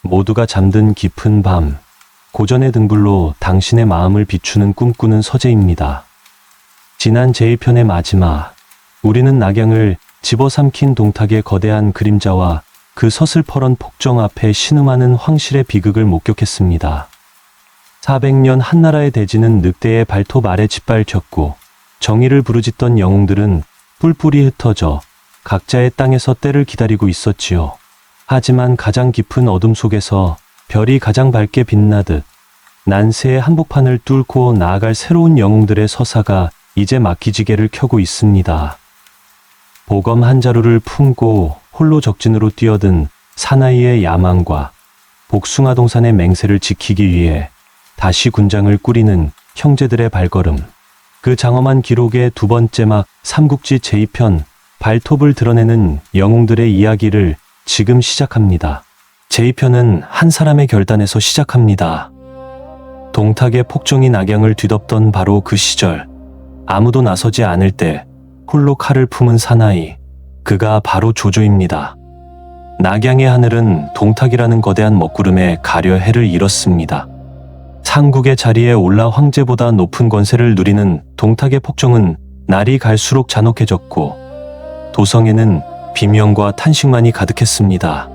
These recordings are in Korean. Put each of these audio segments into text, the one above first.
모두가 잠든 깊은 밤, 고전의 등불로 당신의 마음을 비추는 꿈꾸는 서재입니다. 지난 제1편의 마지막, 우리는 낙양을 집어삼킨 동탁의 거대한 그림자와 그 서슬퍼런 폭정 앞에 신음하는 황실의 비극을 목격했습니다. 400년 한나라의 대지는 늑대의 발톱 아래 짓밟혔고 정의를 부르짖던 영웅들은 뿔뿔이 흩어져 각자의 땅에서 때를 기다리고 있었지요. 하지만 가장 깊은 어둠 속에서 별이 가장 밝게 빛나듯 난세의 한복판을 뚫고 나아갈 새로운 영웅들의 서사가 이제 막기지개를 켜고 있습니다. 보검 한 자루를 품고 홀로 적진으로 뛰어든 사나이의 야망과 복숭아 동산의 맹세를 지키기 위해 다시 군장을 꾸리는 형제들의 발걸음. 그 장엄한 기록의 두 번째 막 삼국지 제2편 발톱을 드러내는 영웅들의 이야기를 지금 시작합니다. 제2편은 한 사람의 결단에서 시작합니다. 동탁의 폭정이 낙양을 뒤덮던 바로 그 시절, 아무도 나서지 않을 때 홀로 칼을 품은 사나이, 그가 바로 조조입니다. 낙양의 하늘은 동탁이라는 거대한 먹구름에 가려 해를 잃었습니다. 상국의 자리에 올라 황제보다 높은 권세를 누리는 동탁의 폭정은 날이 갈수록 잔혹해졌고 도성에는 비명과 탄식만이 가득했습니다.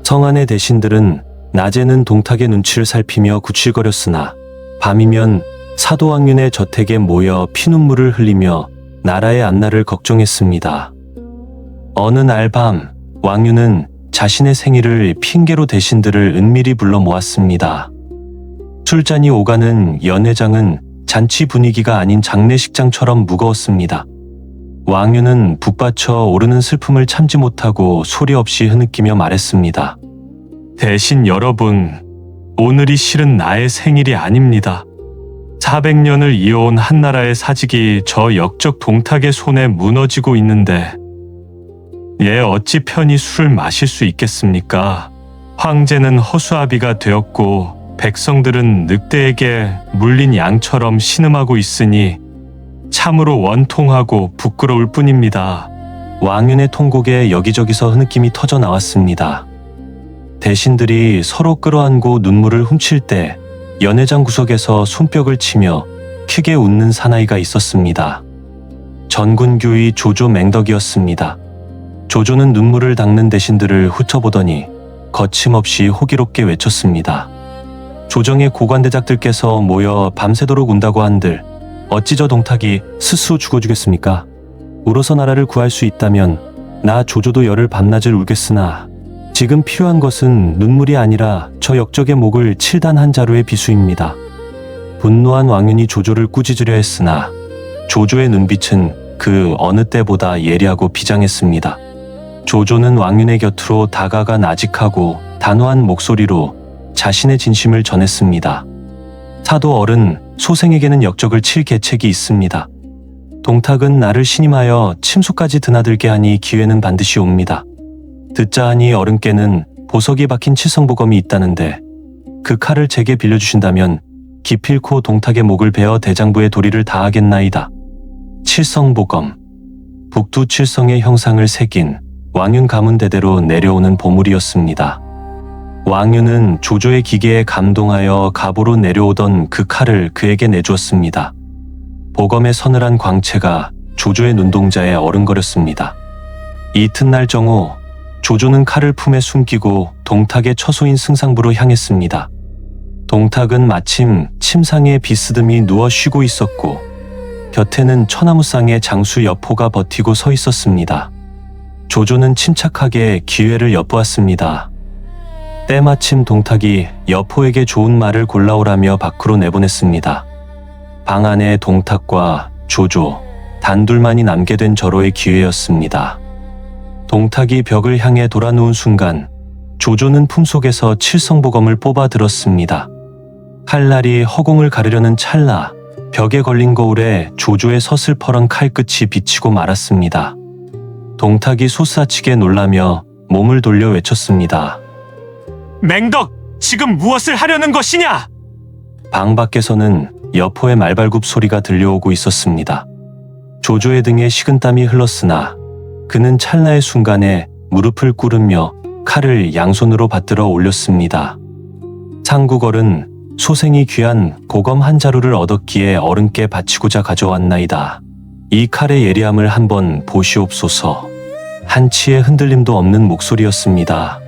성안의 대신들은 낮에는 동탁의 눈치를 살피며 구칠거렸으나 밤이면 사도왕윤의 저택에 모여 피눈물을 흘리며 나라의 안날을 걱정했습니다. 어느 날 밤, 왕윤은 자신의 생일을 핑계로 대신들을 은밀히 불러 모았습니다. 술잔이 오가는 연회장은 잔치 분위기가 아닌 장례식장처럼 무거웠습니다. 왕윤은 북받쳐 오르는 슬픔을 참지 못하고 소리 없이 흐느끼며 말했습니다. 대신 여러분, 오늘이 실은 나의 생일이 아닙니다. 400년을 이어온 한나라의 사직이 저 역적 동탁의 손에 무너지고 있는데 어찌 편히 술을 마실 수 있겠습니까? 황제는 허수아비가 되었고 백성들은 늑대에게 물린 양처럼 신음하고 있으니 참으로 원통하고 부끄러울 뿐입니다. 왕윤의 통곡에 여기저기서 흐느낌이 터져 나왔습니다. 대신들이 서로 끌어안고 눈물을 훔칠 때 연회장 구석에서 손뼉을 치며 크게 웃는 사나이가 있었습니다. 전군교의 조조 맹덕이었습니다. 조조는 눈물을 닦는 대신들을 훑어보더니 거침없이 호기롭게 외쳤습니다. 조정의 고관대작들께서 모여 밤새도록 운다고 한들 어찌 저 동탁이 스스로 죽어주겠습니까? 울어서 나라를 구할 수 있다면 나 조조도 열흘 밤낮을 울겠으나 지금 필요한 것은 눈물이 아니라 저 역적의 목을 7단 한 자루의 비수입니다. 분노한 왕윤이 조조를 꾸짖으려 했으나 조조의 눈빛은 그 어느 때보다 예리하고 비장했습니다. 조조는 왕윤의 곁으로 다가가 나직하고 단호한 목소리로 자신의 진심을 전했습니다. 사도 어른, 소생에게는 역적을 칠 계책이 있습니다. 동탁은 나를 신임하여 침소까지 드나들게 하니 기회는 반드시 옵니다. 듣자 하니 어른께는 보석이 박힌 칠성보검이 있다는데 그 칼을 제게 빌려주신다면 기필코 동탁의 목을 베어 대장부의 도리를 다하겠나이다. 칠성보검, 북두 칠성의 형상을 새긴 왕윤 가문 대대로 내려오는 보물이었습니다. 왕윤은 조조의 기계에 감동하여 갑오로 내려오던 그 칼을 그에게 내주었습니다. 보검의 서늘한 광채가 조조의 눈동자에 어른거렸습니다. 이튿날 정오, 조조는 칼을 품에 숨기고 동탁의 처소인 승상부로 향했습니다. 동탁은 마침 침상에 비스듬히 누워 쉬고 있었고 곁에는 처나무상의 장수 여포가 버티고 서 있었습니다. 조조는 침착하게 기회를 엿보았습니다. 때마침 동탁이 여포에게 좋은 말을 골라오라며 밖으로 내보냈습니다. 방 안에 동탁과 조조, 단둘만이 남게 된 절호의 기회였습니다. 동탁이 벽을 향해 돌아누운 순간 조조는 품속에서 칠성보검을 뽑아 들었습니다. 칼날이 허공을 가르려는 찰나 벽에 걸린 거울에 조조의 서슬퍼런 칼끝이 비치고 말았습니다. 동탁이 솟아치게 놀라며 몸을 돌려 외쳤습니다. 맹덕! 지금 무엇을 하려는 것이냐? 방 밖에서는 여포의 말발굽 소리가 들려오고 있었습니다. 조조의 등에 식은땀이 흘렀으나 그는 찰나의 순간에 무릎을 꿇으며 칼을 양손으로 받들어 올렸습니다. 상구걸은 소생이 귀한 고검 한 자루를 얻었기에 어른께 바치고자 가져왔나이다. 이 칼의 예리함을 한번 보시옵소서. 한치의 흔들림도 없는 목소리였습니다.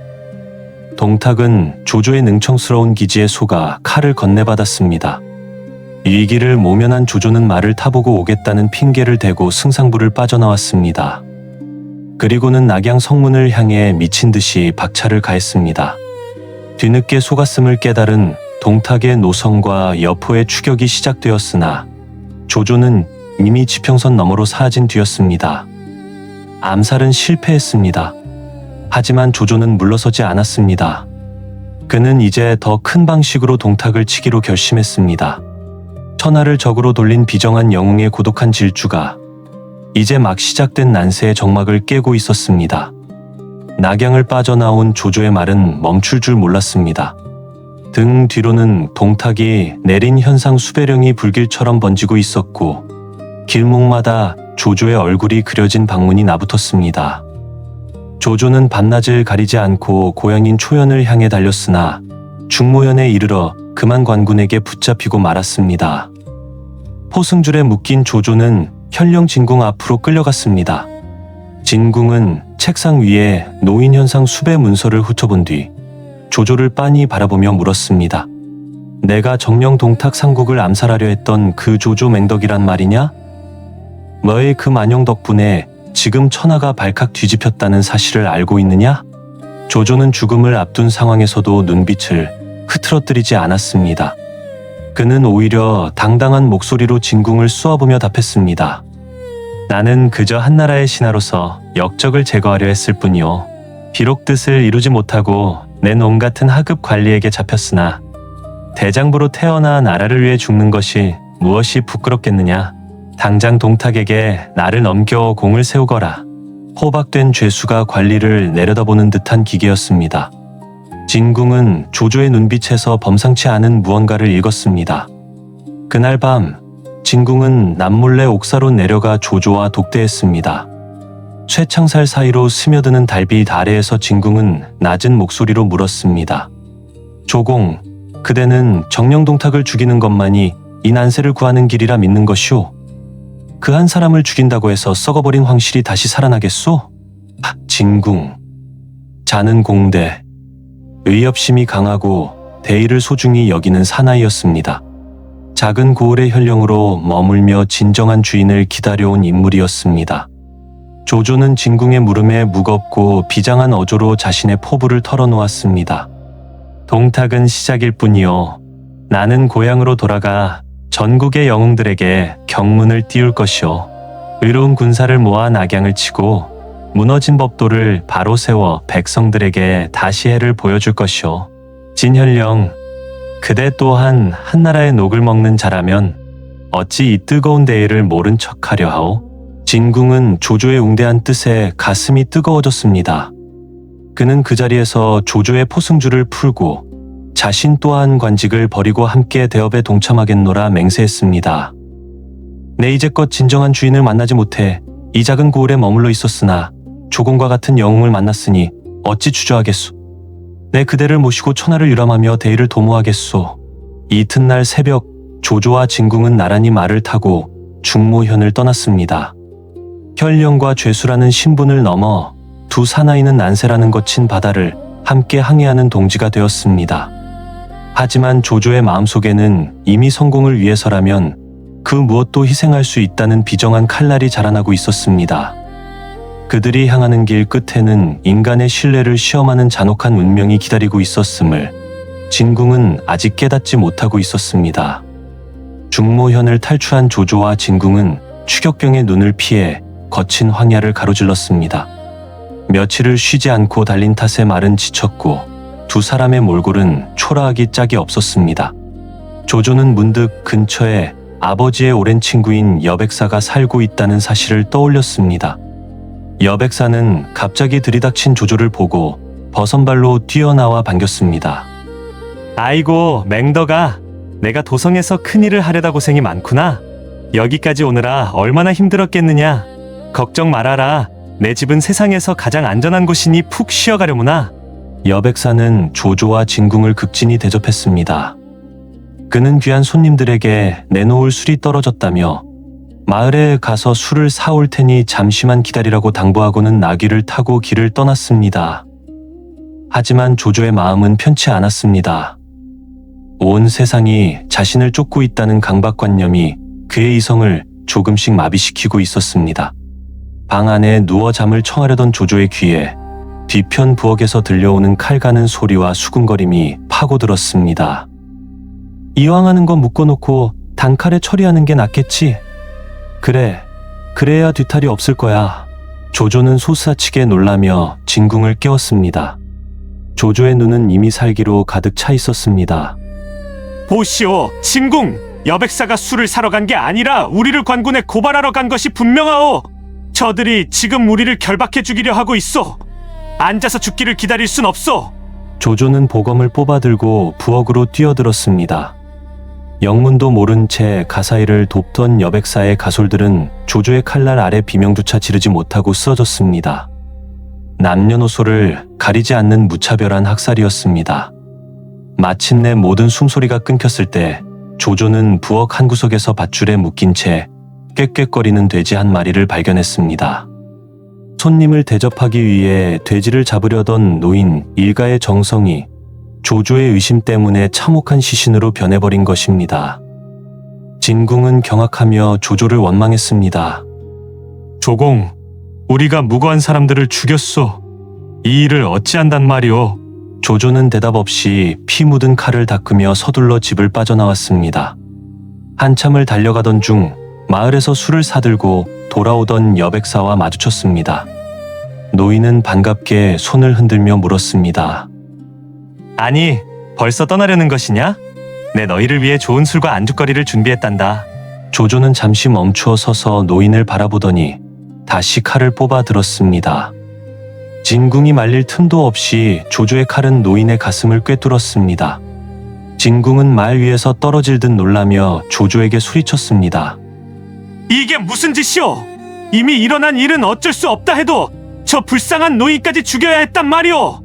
동탁은 조조의 능청스러운 기지에 속아 칼을 건네받았습니다. 위기를 모면한 조조는 말을 타보고 오겠다는 핑계를 대고 승상부를 빠져나왔습니다. 그리고는 낙양 성문을 향해 미친 듯이 박차를 가했습니다. 뒤늦게 속았음을 깨달은 동탁의 노성과 여포의 추격이 시작되었으나 조조는 이미 지평선 너머로 사라진 뒤였습니다. 암살은 실패했습니다. 하지만 조조는 물러서지 않았습니다. 그는 이제 더 큰 방식으로 동탁을 치기로 결심했습니다. 천하를 적으로 돌린 비정한 영웅의 고독한 질주가 이제 막 시작된 난세의 정막을 깨고 있었습니다. 낙양을 빠져나온 조조의 말은 멈출 줄 몰랐습니다. 등 뒤로는 동탁이 내린 현상 수배령이 불길처럼 번지고 있었고 길목마다 조조의 얼굴이 그려진 방문이 나붙었습니다. 조조는 밤낮을 가리지 않고 고향인 초연을 향해 달렸으나 중모현에 이르러 그만 관군에게 붙잡히고 말았습니다. 포승줄에 묶인 조조는 현령 진궁 앞으로 끌려갔습니다. 진궁은 책상 위에 노인 현상 수배 문서를 훑어본 뒤 조조를 빤히 바라보며 물었습니다. 내가 정령 동탁 상국을 암살하려 했던 그 조조 맹덕이란 말이냐? 너의 그 만영 덕분에 지금 천하가 발칵 뒤집혔다는 사실을 알고 있느냐? 조조는 죽음을 앞둔 상황에서도 눈빛을 흐트러뜨리지 않았습니다. 그는 오히려 당당한 목소리로 진궁을 쏘아보며 답했습니다. 나는 그저 한나라의 신하로서 역적을 제거하려 했을 뿐이요. 비록 뜻을 이루지 못하고 내 놈 같은 하급 관리에게 잡혔으나 대장부로 태어나 나라를 위해 죽는 것이 무엇이 부끄럽겠느냐. 당장 동탁에게 나를 넘겨 공을 세우거라. 호박된 죄수가 관리를 내려다보는 듯한 기계였습니다. 진궁은 조조의 눈빛에서 범상치 않은 무언가를 읽었습니다. 그날 밤 진궁은 남몰래 옥사로 내려가 조조와 독대했습니다. 쇠창살 사이로 스며드는 달빛 아래에서 진궁은 낮은 목소리로 물었습니다. 조공, 그대는 정령동탁을 죽이는 것만이 이 난세를 구하는 길이라 믿는 것이오? 그 한 사람을 죽인다고 해서 썩어버린 황실이 다시 살아나겠소? 진궁, 자는 공대, 의협심이 강하고 대의를 소중히 여기는 사나이였습니다. 작은 고을의 현령으로 머물며 진정한 주인을 기다려온 인물이었습니다. 조조는 진궁의 물음에 무겁고 비장한 어조로 자신의 포부를 털어놓았습니다. 동탁은 시작일 뿐이요. 나는 고향으로 돌아가 전국의 영웅들에게 경문을 띄울 것이요. 의로운 군사를 모아 낙양을 치고 무너진 법도를 바로 세워 백성들에게 다시 해를 보여줄 것이요. 진현령, 그대 또한 한나라의 녹을 먹는 자라면 어찌 이 뜨거운 대의를 모른 척하려 하오? 진궁은 조조의 웅대한 뜻에 가슴이 뜨거워졌습니다. 그는 그 자리에서 조조의 포승줄을 풀고 자신 또한 관직을 버리고 함께 대업에 동참하겠노라 맹세했습니다. 내 이제껏 진정한 주인을 만나지 못해 이 작은 고을에 머물러 있었으나 조공과 같은 영웅을 만났으니 어찌 주저하겠소. 내 그대를 모시고 천하를 유람하며 대의를 도모하겠소. 이튿날 새벽 조조와 진궁은 나란히 말을 타고 중모현을 떠났습니다. 현령과 죄수라는 신분을 넘어 두 사나이는 난세라는 거친 바다를 함께 항해하는 동지가 되었습니다. 하지만 조조의 마음속에는 이미 성공을 위해서라면 그 무엇도 희생할 수 있다는 비정한 칼날이 자라나고 있었습니다. 그들이 향하는 길 끝에는 인간의 신뢰를 시험하는 잔혹한 운명이 기다리고 있었음을 진궁은 아직 깨닫지 못하고 있었습니다. 중모현을 탈출한 조조와 진궁은 추격병의 눈을 피해 거친 황야를 가로질렀습니다. 며칠을 쉬지 않고 달린 탓에 말은 지쳤고 두 사람의 몰골은 초라하기 짝이 없었습니다. 조조는 문득 근처에 아버지의 오랜 친구인 여백사가 살고 있다는 사실을 떠올렸습니다. 여백사는 갑자기 들이닥친 조조를 보고 버선발로 뛰어나와 반겼습니다. 아이고 맹덕아, 내가 도성에서 큰일을 하려다 고생이 많구나. 여기까지 오느라 얼마나 힘들었겠느냐. 걱정 말아라. 내 집은 세상에서 가장 안전한 곳이니 푹 쉬어가려무나. 여백사는 조조와 진궁을 극진히 대접했습니다. 그는 귀한 손님들에게 내놓을 술이 떨어졌다며 마을에 가서 술을 사올 테니 잠시만 기다리라고 당부하고는 나귀를 타고 길을 떠났습니다. 하지만 조조의 마음은 편치 않았습니다. 온 세상이 자신을 쫓고 있다는 강박관념이 그의 이성을 조금씩 마비시키고 있었습니다. 방 안에 누워 잠을 청하려던 조조의 귀에 뒤편 부엌에서 들려오는 칼 가는 소리와 수군거림이 파고들었습니다. 이왕 하는 건 묶어놓고 단칼에 처리하는 게 낫겠지. 그래, 그래야 뒤탈이 없을 거야. 조조는 솟아치게 놀라며 진궁을 깨웠습니다. 조조의 눈은 이미 살기로 가득 차 있었습니다. 보시오, 진궁! 여백사가 술을 사러 간 게 아니라 우리를 관군에 고발하러 간 것이 분명하오. 저들이 지금 우리를 결박해 죽이려 하고 있어. 앉아서 죽기를 기다릴 순 없어. 조조는 보검을 뽑아들고 부엌으로 뛰어들었습니다. 영문도 모른 채 가사일을 돕던 여백사의 가솔들은 조조의 칼날 아래 비명조차 지르지 못하고 쓰러졌습니다. 남녀노소를 가리지 않는 무차별한 학살이었습니다. 마침내 모든 숨소리가 끊겼을 때 조조는 부엌 한 구석에서 밧줄에 묶인 채 꾀꾀거리는 돼지 한 마리를 발견했습니다. 손님을 대접하기 위해 돼지를 잡으려던 노인 일가의 정성이 조조의 의심 때문에 참혹한 시신으로 변해버린 것입니다. 진궁은 경악하며 조조를 원망했습니다. 조공, 우리가 무고한 사람들을 죽였소. 이 일을 어찌한단 말이오. 조조는 대답 없이 피 묻은 칼을 닦으며 서둘러 집을 빠져나왔습니다. 한참을 달려가던 중 마을에서 술을 사들고 돌아오던 여백사와 마주쳤습니다. 노인은 반갑게 손을 흔들며 물었습니다. 아니, 벌써 떠나려는 것이냐? 내 너희를 위해 좋은 술과 안주거리를 준비했단다. 조조는 잠시 멈추어 서서 노인을 바라보더니 다시 칼을 뽑아 들었습니다. 진궁이 말릴 틈도 없이 조조의 칼은 노인의 가슴을 꿰뚫었습니다. 진궁은 말 위에서 떨어질 듯 놀라며 조조에게 소리쳤습니다. 이게 무슨 짓이오? 이미 일어난 일은 어쩔 수 없다 해도 저 불쌍한 노인까지 죽여야 했단 말이오.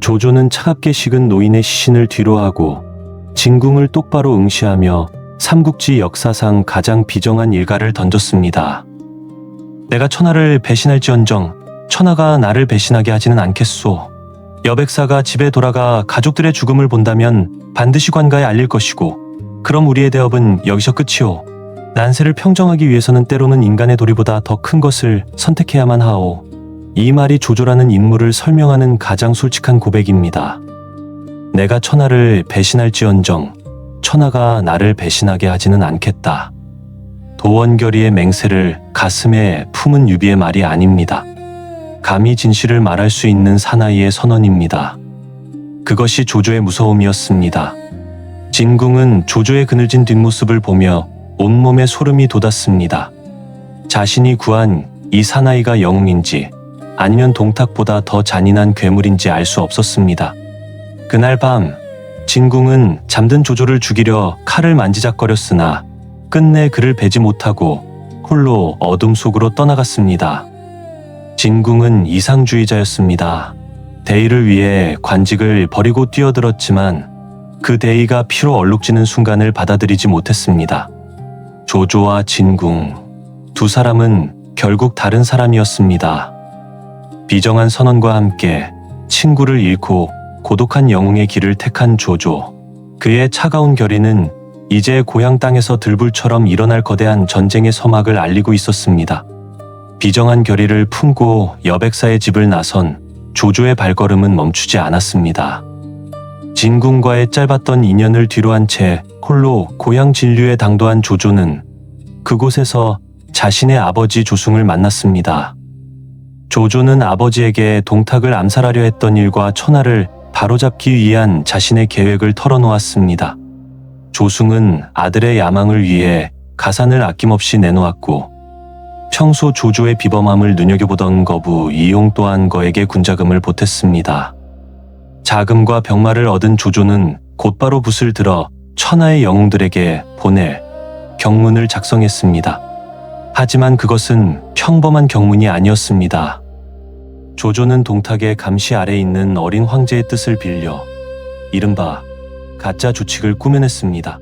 조조는 차갑게 식은 노인의 시신을 뒤로하고 진궁을 똑바로 응시하며 삼국지 역사상 가장 비정한 일가를 던졌습니다. 내가 천하를 배신할지언정 천하가 나를 배신하게 하지는 않겠소. 여백사가 집에 돌아가 가족들의 죽음을 본다면 반드시 관가에 알릴 것이고 그럼 우리의 대업은 여기서 끝이오. 난세를 평정하기 위해서는 때로는 인간의 도리보다 더 큰 것을 선택해야만 하오. 이 말이 조조라는 인물을 설명하는 가장 솔직한 고백입니다. 내가 천하를 배신할지언정 천하가 나를 배신하게 하지는 않겠다. 도원결의의 맹세를 가슴에 품은 유비의 말이 아닙니다. 감히 진실을 말할 수 있는 사나이의 선언입니다. 그것이 조조의 무서움이었습니다. 진궁은 조조의 그늘진 뒷모습을 보며 온몸에 소름이 돋았습니다. 자신이 구한 이 사나이가 영웅인지 아니면 동탁보다 더 잔인한 괴물인지 알 수 없었습니다. 그날 밤 진궁은 잠든 조조를 죽이려 칼을 만지작거렸으나 끝내 그를 베지 못하고 홀로 어둠 속으로 떠나갔습니다. 진궁은 이상주의자였습니다. 대의를 위해 관직을 버리고 뛰어들었지만 그 대의가 피로 얼룩지는 순간을 받아들이지 못했습니다. 조조와 진궁, 두 사람은 결국 다른 사람이었습니다. 비정한 선언과 함께 친구를 잃고 고독한 영웅의 길을 택한 조조. 그의 차가운 결의는 이제 고향 땅에서 들불처럼 일어날 거대한 전쟁의 서막을 알리고 있었습니다. 비정한 결의를 품고 여백사의 집을 나선 조조의 발걸음은 멈추지 않았습니다. 진궁과의 짧았던 인연을 뒤로한 채 홀로 고향 진류에 당도한 조조는 그곳에서 자신의 아버지 조승을 만났습니다. 조조는 아버지에게 동탁을 암살하려 했던 일과 천하를 바로잡기 위한 자신의 계획을 털어놓았습니다. 조승은 아들의 야망을 위해 가산을 아낌없이 내놓았고 평소 조조의 비범함을 눈여겨보던 거부 이용 또한 거에게 군자금을 보탰습니다. 자금과 병마를 얻은 조조는 곧바로 붓을 들어 천하의 영웅들에게 보낼 경문을 작성했습니다. 하지만 그것은 평범한 경문이 아니었습니다. 조조는 동탁의 감시 아래 있는 어린 황제의 뜻을 빌려 이른바 가짜 조칙을 꾸며냈습니다.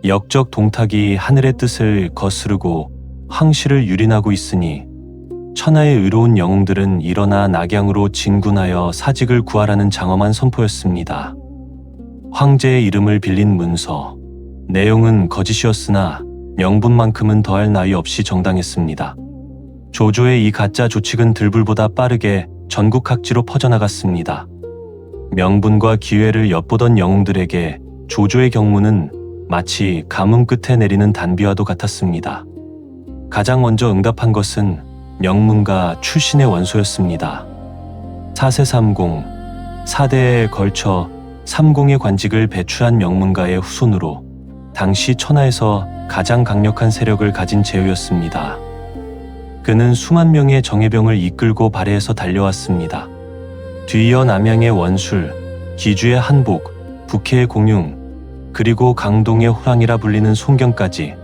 역적 동탁이 하늘의 뜻을 거스르고 황실을 유린하고 있으니 천하의 의로운 영웅들은 일어나 낙양으로 진군하여 사직을 구하라는 장엄한 선포였습니다. 황제의 이름을 빌린 문서, 내용은 거짓이었으나 명분만큼은 더할 나위 없이 정당했습니다. 조조의 이 가짜 조칙은 들불보다 빠르게 전국 각지로 퍼져나갔습니다. 명분과 기회를 엿보던 영웅들에게 조조의 경무는 마치 가뭄 끝에 내리는 단비와도 같았습니다. 가장 먼저 응답한 것은 명문가 출신의 원소였습니다. 4세 4대에 걸쳐 30의 관직을 배출한 명문가의 후손으로 당시 천하에서 가장 강력한 세력을 가진 제후였습니다. 그는 수만 명의 정예병을 이끌고 발해에서 달려왔습니다. 뒤이어 남양의 원술, 기주의 한복, 북해의 공융, 그리고 강동의 호랑이라 불리는 송경까지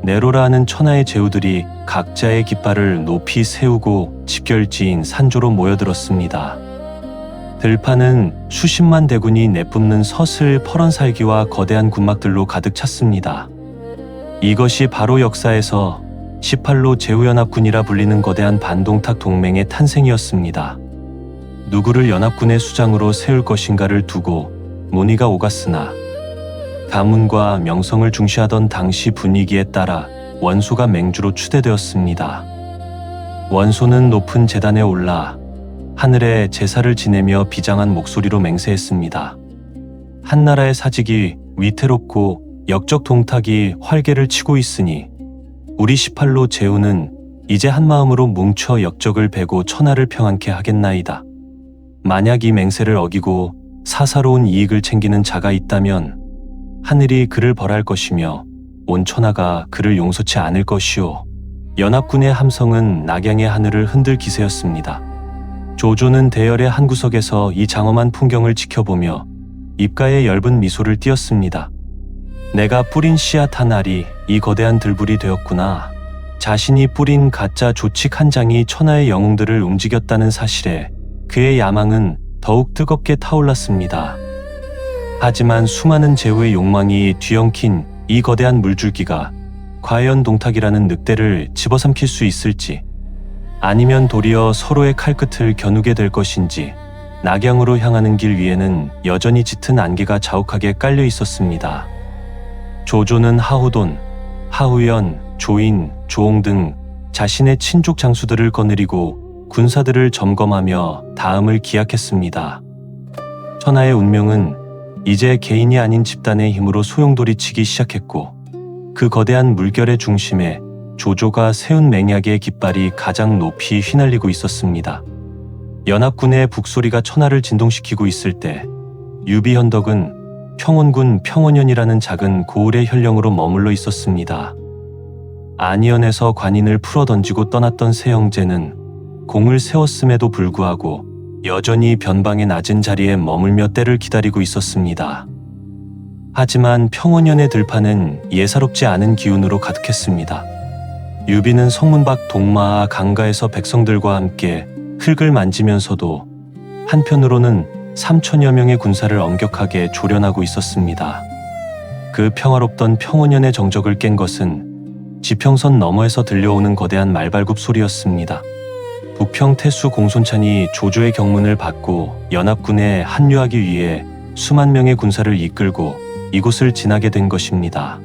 내로라 하는 천하의 제후들이 각자의 깃발을 높이 세우고 집결지인 산조로 모여들었습니다. 들판은 수십만 대군이 내뿜는 서슬 퍼런 살기와 거대한 군막들로 가득 찼습니다. 이것이 바로 역사에서 18로 제후연합군이라 불리는 거대한 반동탁 동맹의 탄생이었습니다. 누구를 연합군의 수장으로 세울 것인가를 두고 논의가 오갔으나 가문과 명성을 중시하던 당시 분위기에 따라 원소가 맹주로 추대되었습니다. 원소는 높은 제단에 올라 하늘에 제사를 지내며 비장한 목소리로 맹세했습니다. 한나라의 사직이 위태롭고 역적 동탁이 활개를 치고 있으니 우리 18로 제후는 이제 한마음으로 뭉쳐 역적을 베고 천하를 평안케 하겠나이다. 만약 이 맹세를 어기고 사사로운 이익을 챙기는 자가 있다면 하늘이 그를 벌할 것이며 온 천하가 그를 용서치 않을 것이오. 연합군의 함성은 낙양의 하늘을 흔들 기세였습니다. 조조는 대열의 한 구석에서 이 장엄한 풍경을 지켜보며 입가에 엷은 미소를 띄었습니다. 내가 뿌린 씨앗 한 알이 이 거대한 들불이 되었구나. 자신이 뿌린 가짜 조칙 한 장이 천하의 영웅들을 움직였다는 사실에 그의 야망은 더욱 뜨겁게 타올랐습니다. 하지만 수많은 제후의 욕망이 뒤엉킨 이 거대한 물줄기가 과연 동탁이라는 늑대를 집어삼킬 수 있을지, 아니면 도리어 서로의 칼끝을 겨누게 될 것인지, 낙양으로 향하는 길 위에는 여전히 짙은 안개가 자욱하게 깔려 있었습니다. 조조는 하후돈, 하후연, 조인, 조옹 등 자신의 친족 장수들을 거느리고 군사들을 점검하며 다음을 기약했습니다. 천하의 운명은 이제 개인이 아닌 집단의 힘으로 소용돌이치기 시작했고, 그 거대한 물결의 중심에 조조가 세운 맹약의 깃발이 가장 높이 휘날리고 있었습니다. 연합군의 북소리가 천하를 진동시키고 있을 때 유비현덕은 평원군 평원현이라는 작은 고을의 현령으로 머물러 있었습니다. 안희연에서 관인을 풀어던지고 떠났던 세영제는 공을 세웠음에도 불구하고 여전히 변방의 낮은 자리에 머물며 때를 기다리고 있었습니다. 하지만 평원현의 들판은 예사롭지 않은 기운으로 가득했습니다. 유비는 성문 밖 동마와 강가에서 백성들과 함께 흙을 만지면서도 한편으로는 3천여 명의 군사를 엄격하게 조련하고 있었습니다. 그 평화롭던 평원현의 정적을 깬 것은 지평선 너머에서 들려오는 거대한 말발굽 소리였습니다. 부평 태수 공손찬이 조조의 경문을 받고 연합군에 합류하기 위해 수만 명의 군사를 이끌고 이곳을 지나게 된 것입니다.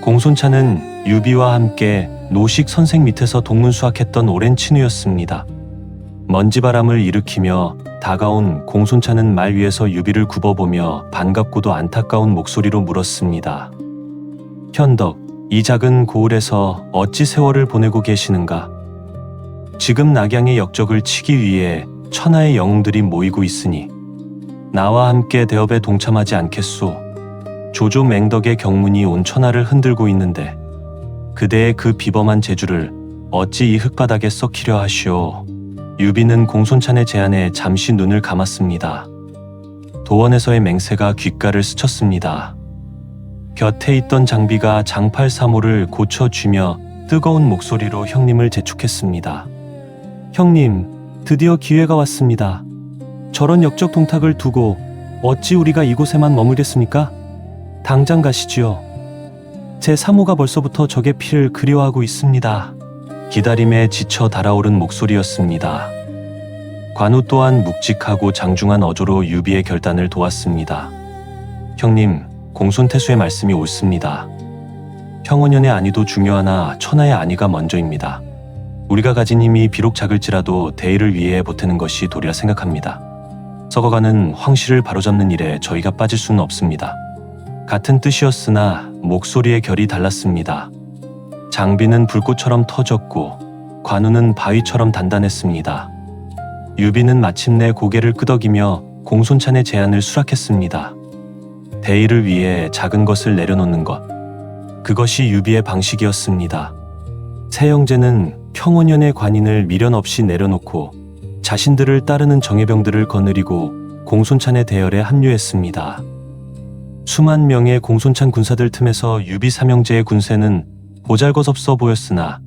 공손찬은 유비와 함께 노식 선생 밑에서 동문수학했던 오랜 친구였습니다. 먼지바람을 일으키며 다가온 공손찬은 말 위에서 유비를 굽어보며 반갑고도 안타까운 목소리로 물었습니다. 현덕, 이 작은 고을에서 어찌 세월을 보내고 계시는가? 지금 낙양의 역적을 치기 위해 천하의 영웅들이 모이고 있으니 나와 함께 대업에 동참하지 않겠소. 조조 맹덕의 경문이 온 천하를 흔들고 있는데 그대의 그 비범한 재주를 어찌 이 흙바닥에 썩히려 하시오. 유비는 공손찬의 제안에 잠시 눈을 감았습니다. 도원에서의 맹세가 귓가를 스쳤습니다. 곁에 있던 장비가 장팔 사모를 고쳐주며 뜨거운 목소리로 형님을 재촉했습니다. 형님, 드디어 기회가 왔습니다. 저런 역적 동탁을 두고 어찌 우리가 이곳에만 머물겠습니까? 당장 가시지요. 제 사모가 벌써부터 적의 피를 그리워하고 있습니다. 기다림에 지쳐 달아오른 목소리였습니다. 관우 또한 묵직하고 장중한 어조로 유비의 결단을 도왔습니다. 형님, 공손태수의 말씀이 옳습니다. 형원년의 안위도 중요하나 천하의 안위가 먼저입니다. 우리가 가진 힘이 비록 작을지라도 대의를 위해 보태는 것이 도리라 생각합니다. 썩어가는 황실을 바로잡는 일에 저희가 빠질 수는 없습니다. 같은 뜻이었으나 목소리의 결이 달랐습니다. 장비는 불꽃처럼 터졌고 관우는 바위처럼 단단했습니다. 유비는 마침내 고개를 끄덕이며 공손찬의 제안을 수락했습니다. 대의를 위해 작은 것을 내려놓는 것. 그것이 유비의 방식이었습니다. 세 형제는 평원년의 관인을 미련 없이 내려놓고 자신들을 따르는 정예병들을 거느리고 공손찬의 대열에 합류했습니다. 수만 명의 공손찬 군사들 틈에서 유비 삼형제의 군세는 보잘것없어 보였으나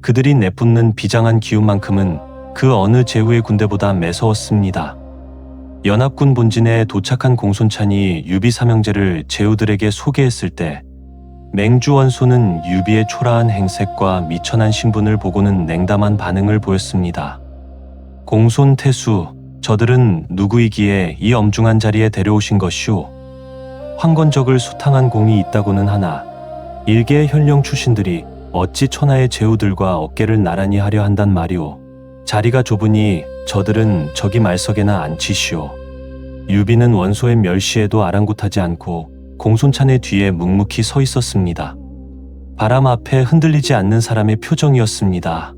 그들이 내뿜는 비장한 기운만큼은 그 어느 제후의 군대보다 매서웠습니다. 연합군 본진에 도착한 공손찬이 유비 삼형제를 제후들에게 소개했을 때 맹주원소는 유비의 초라한 행색과 미천한 신분을 보고는 냉담한 반응을 보였습니다. 공손태수, 저들은 누구이기에 이 엄중한 자리에 데려오신 것이오? 황건적을 수탕한 공이 있다고는 하나 일개의 현령 출신들이 어찌 천하의 제후들과 어깨를 나란히 하려 한단 말이오. 자리가 좁으니 저들은 저기 말석에나 앉히시오. 유비는 원소의 멸시에도 아랑곳하지 않고 공손찬의 뒤에 묵묵히 서 있었습니다. 바람 앞에 흔들리지 않는 사람의 표정이었습니다.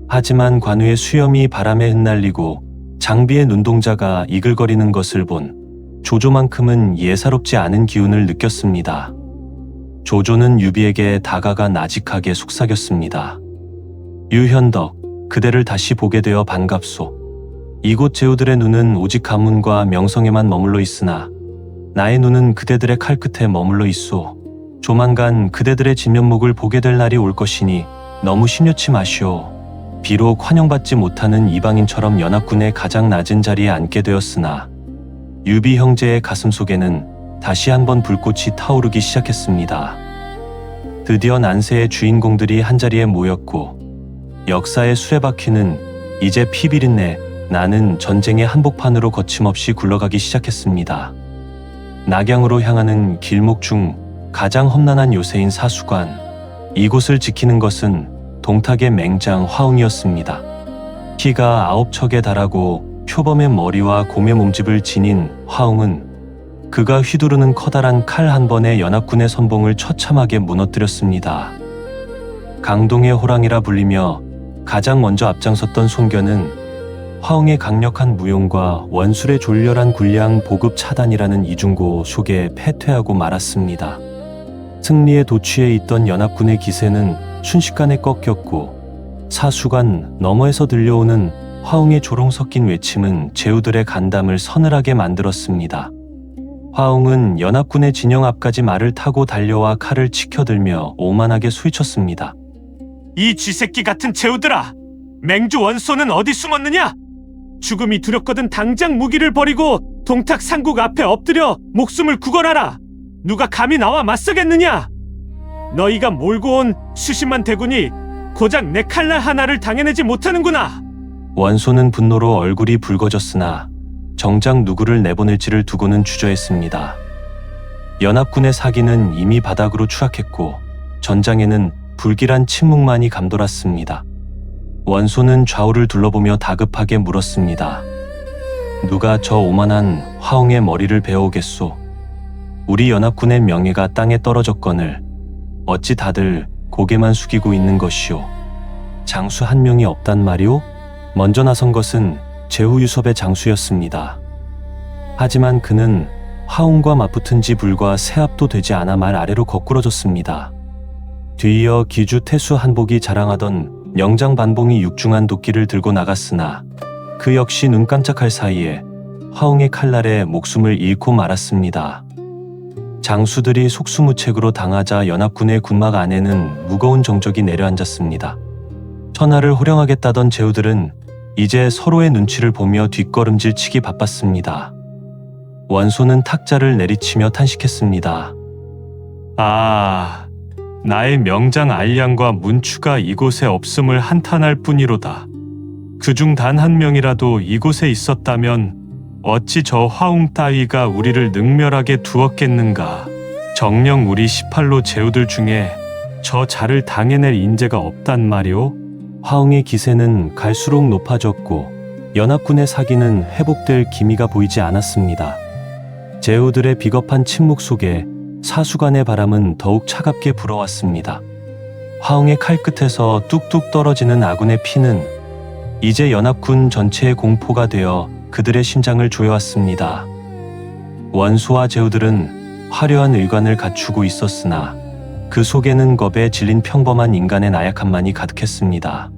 하지만 관우의 수염이 바람에 흩날리고 장비의 눈동자가 이글거리는 것을 본 조조만큼은 예사롭지 않은 기운을 느꼈습니다. 조조는 유비에게 다가가 나직하게 속삭였습니다. 유현덕, 그대를 다시 보게 되어 반갑소. 이곳 제후들의 눈은 오직 가문과 명성에만 머물러 있으나 나의 눈은 그대들의 칼끝에 머물러 있소. 조만간 그대들의 진면목을 보게 될 날이 올 것이니 너무 심려치 마시오. 비록 환영받지 못하는 이방인처럼 연합군의 가장 낮은 자리에 앉게 되었으나 유비 형제의 가슴 속에는 다시 한번 불꽃이 타오르기 시작했습니다. 드디어 난세의 주인공들이 한자리에 모였고 역사의 수레바퀴는 이제 피비린내 나는 전쟁의 한복판으로 거침없이 굴러가기 시작했습니다. 낙양으로 향하는 길목 중 가장 험난한 요새인 사수관, 이곳을 지키는 것은 동탁의 맹장 화웅이었습니다. 키가 9척에 달하고 표범의 머리와 곰의 몸집을 지닌 화웅은 그가 휘두르는 커다란 칼 한 번에 연합군의 선봉을 처참하게 무너뜨렸습니다. 강동의 호랑이라 불리며 가장 먼저 앞장섰던 손견은 화웅의 강력한 무용과 원술의 졸렬한 군량 보급 차단이라는 이중고 속에 패퇴하고 말았습니다. 승리에 도취해 있던 연합군의 기세는 순식간에 꺾였고 사수관 너머에서 들려오는 화웅의 조롱 섞인 외침은 제후들의 간담을 서늘하게 만들었습니다. 화웅은 연합군의 진영 앞까지 말을 타고 달려와 칼을 치켜들며 오만하게 소리쳤습니다. 이 쥐새끼 같은 제후들아! 맹주 원소는 어디 숨었느냐? 죽음이 두렵거든 당장 무기를 버리고 동탁 상국 앞에 엎드려 목숨을 구걸하라! 누가 감히 나와 맞서겠느냐? 너희가 몰고 온 수십만 대군이 고작 내 칼날 하나를 당해내지 못하는구나! 원소는 분노로 얼굴이 붉어졌으나 정작 누구를 내보낼지를 두고는 주저했습니다. 연합군의 사기는 이미 바닥으로 추락했고 전장에는 불길한 침묵만이 감돌았습니다. 원소는 좌우를 둘러보며 다급하게 물었습니다. 누가 저 오만한 화웅의 머리를 베어오겠소? 우리 연합군의 명예가 땅에 떨어졌거늘 어찌 다들 고개만 숙이고 있는 것이오? 장수 한 명이 없단 말이오? 먼저 나선 것은 제후유섭의 장수였습니다. 하지만 그는 화웅과 맞붙은 지 불과 세 합도 되지 않아 말 아래로 거꾸러졌습니다. 뒤이어 기주 태수 한복이 자랑하던 영장 반봉이 육중한 도끼를 들고 나갔으나 그 역시 눈 깜짝할 사이에 화웅의 칼날에 목숨을 잃고 말았습니다. 장수들이 속수무책으로 당하자 연합군의 군막 안에는 무거운 정적이 내려앉았습니다. 천하를 호령하겠다던 제후들은 이제 서로의 눈치를 보며 뒷걸음질 치기 바빴습니다. 원소는 탁자를 내리치며 탄식했습니다. 아, 나의 명장 알량과 문추가 이곳에 없음을 한탄할 뿐이로다. 그중 단 한 명이라도 이곳에 있었다면 어찌 저 화웅 따위가 우리를 능멸하게 두었겠는가. 정녕 우리 18로 제후들 중에 저 자를 당해낼 인재가 없단 말이오. 화웅의 기세는 갈수록 높아졌고 연합군의 사기는 회복될 기미가 보이지 않았습니다. 제후들의 비겁한 침묵 속에 사수관의 바람은 더욱 차갑게 불어왔습니다. 화웅의 칼끝에서 뚝뚝 떨어지는 아군의 피는 이제 연합군 전체의 공포가 되어 그들의 심장을 조여왔습니다. 원소와 제후들은 화려한 의관을 갖추고 있었으나 그 속에는 겁에 질린 평범한 인간의 나약함만이 가득했습니다.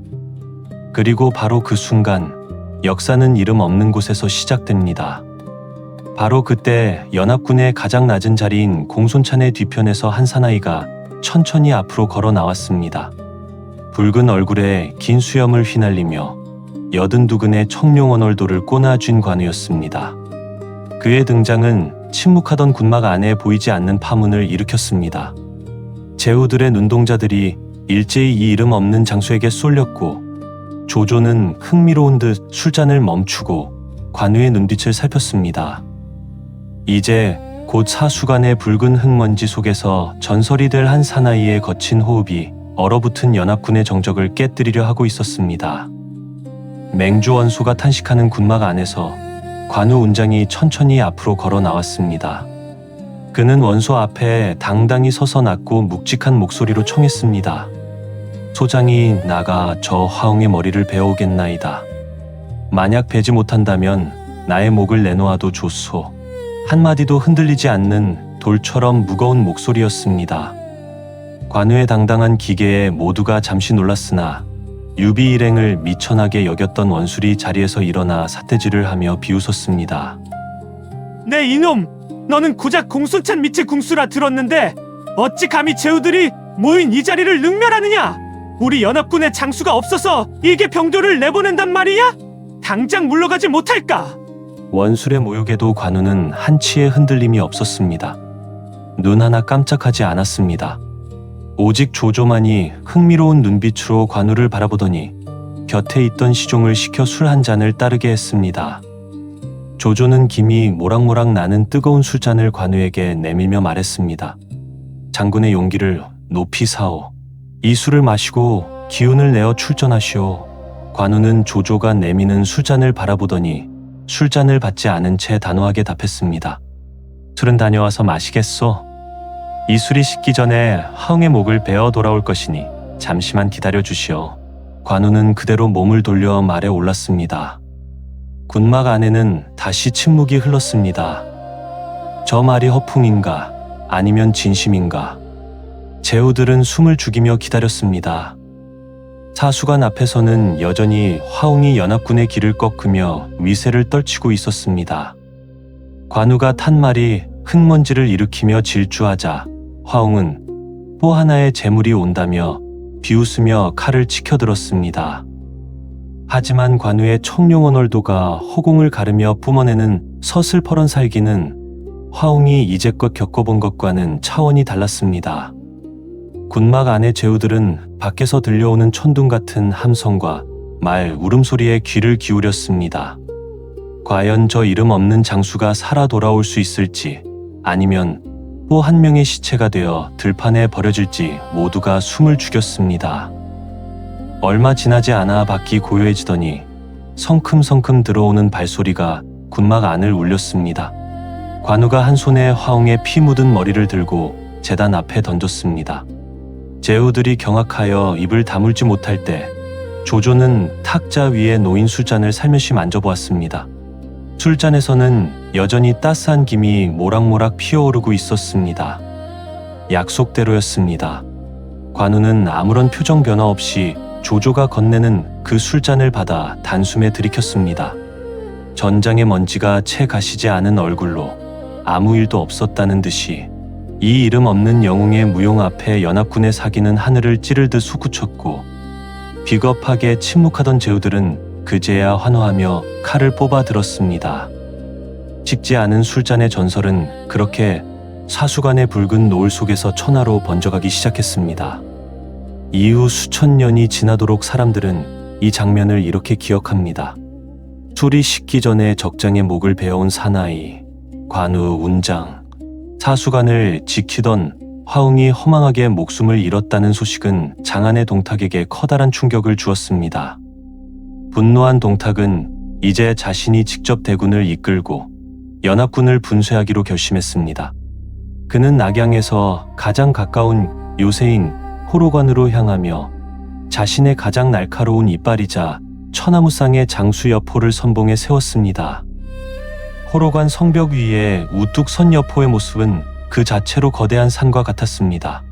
그리고 바로 그 순간 역사는 이름 없는 곳에서 시작됩니다. 바로 그때 연합군의 가장 낮은 자리인 공손찬의 뒤편에서 한 사나이가 천천히 앞으로 걸어 나왔습니다. 붉은 얼굴에 긴 수염을 휘날리며 82근의 청룡 언얼도를 꼬나쥔 관우였습니다. 그의 등장은 침묵하던 군막 안에 보이지 않는 파문을 일으켰습니다. 제후들의 눈동자들이 일제히 이 이름 없는 장수에게 쏠렸고 조조는 흥미로운 듯 술잔을 멈추고 관우의 눈빛을 살폈습니다. 이제 곧 사수관의 붉은 흙먼지 속에서 전설이 될 한 사나이의 거친 호흡이 얼어붙은 연합군의 정적을 깨뜨리려 하고 있었습니다. 맹주원소가 탄식하는 군막 안에서 관우 운장이 천천히 앞으로 걸어 나왔습니다. 그는 원소 앞에 당당히 서서 낮고 묵직한 목소리로 청했습니다. 소장이 나가 저 화웅의 머리를 베어오겠나이다. 만약 베지 못한다면 나의 목을 내놓아도 좋소. 한마디도 흔들리지 않는 돌처럼 무거운 목소리였습니다. 관우의 당당한 기계에 모두가 잠시 놀랐으나 유비 일행을 미천하게 여겼던 원술이 자리에서 일어나 삿대질을 하며 비웃었습니다. 네 이놈! 너는 고작 공손찬 밑의 궁수라 들었는데 어찌 감히 제후들이 모인 이 자리를 능멸하느냐? 우리 연합군의 장수가 없어서 일개 병도를 내보낸단 말이야? 당장 물러가지 못할까? 원술의 모욕에도 관우는 한치의 흔들림이 없었습니다. 눈 하나 깜짝하지 않았습니다. 오직 조조만이 흥미로운 눈빛으로 관우를 바라보더니 곁에 있던 시종을 시켜 술 한 잔을 따르게 했습니다. 조조는 김이 모락모락 나는 뜨거운 술잔을 관우에게 내밀며 말했습니다. 장군의 용기를 높이 사오. 이 술을 마시고 기운을 내어 출전하시오. 관우는 조조가 내미는 술잔을 바라보더니 술잔을 받지 않은 채 단호하게 답했습니다. 술은 다녀와서 마시겠소. 이 술이 식기 전에 화웅의 목을 베어 돌아올 것이니 잠시만 기다려 주시오. 관우는 그대로 몸을 돌려 말에 올랐습니다. 군막 안에는 다시 침묵이 흘렀습니다. 저 말이 허풍인가 아니면 진심인가? 제후들은 숨을 죽이며 기다렸습니다. 사수관 앞에서는 여전히 화웅이 연합군의 길을 꺾으며 위세를 떨치고 있었습니다. 관우가 탄 말이 흙먼지를 일으키며 질주하자 화웅은 또 하나의 재물이 온다며 비웃으며 칼을 치켜들었습니다. 하지만 관우의 청룡 언얼도가 허공을 가르며 뿜어내는 서슬퍼런 살기는 화웅이 이제껏 겪어본 것과는 차원이 달랐습니다. 군막 안의 제후들은 밖에서 들려오는 천둥 같은 함성과 말, 울음소리에 귀를 기울였습니다. 과연 저 이름 없는 장수가 살아 돌아올 수 있을지 아니면 또 한 명의 시체가 되어 들판에 버려질지 모두가 숨을 죽였습니다. 얼마 지나지 않아 밖이 고요해지더니 성큼성큼 들어오는 발소리가 군막 안을 울렸습니다. 관우가 한 손에 화웅의 피 묻은 머리를 들고 제단 앞에 던졌습니다. 제후들이 경악하여 입을 다물지 못할 때 조조는 탁자 위에 놓인 술잔을 살며시 만져보았습니다. 술잔에서는 여전히 따스한 김이 모락모락 피어오르고 있었습니다. 약속대로였습니다. 관우는 아무런 표정 변화 없이 조조가 건네는 그 술잔을 받아 단숨에 들이켰습니다. 전장의 먼지가 채 가시지 않은 얼굴로 아무 일도 없었다는 듯이 이 이름 없는 영웅의 무용 앞에 연합군의 사기는 하늘을 찌를 듯 솟구쳤고 비겁하게 침묵하던 제후들은 그제야 환호하며 칼을 뽑아 들었습니다. 식지 않은 술잔의 전설은 그렇게 사수간의 붉은 노을 속에서 천하로 번져가기 시작했습니다. 이후 수천 년이 지나도록 사람들은 이 장면을 이렇게 기억합니다. 술이 식기 전에 적장의 목을 베어온 사나이, 관우, 운장, 사수간을 지키던 화웅이 허망하게 목숨을 잃었다는 소식은 장안의 동탁에게 커다란 충격을 주었습니다. 분노한 동탁은 이제 자신이 직접 대군을 이끌고 연합군을 분쇄하기로 결심했습니다. 그는 낙양에서 가장 가까운 요새인 호로관으로 향하며 자신의 가장 날카로운 이빨이자 천하무쌍의 장수 여포를 선봉에 세웠습니다. 호로관 성벽 위에 우뚝 선 여포의 모습은 그 자체로 거대한 산과 같았습니다.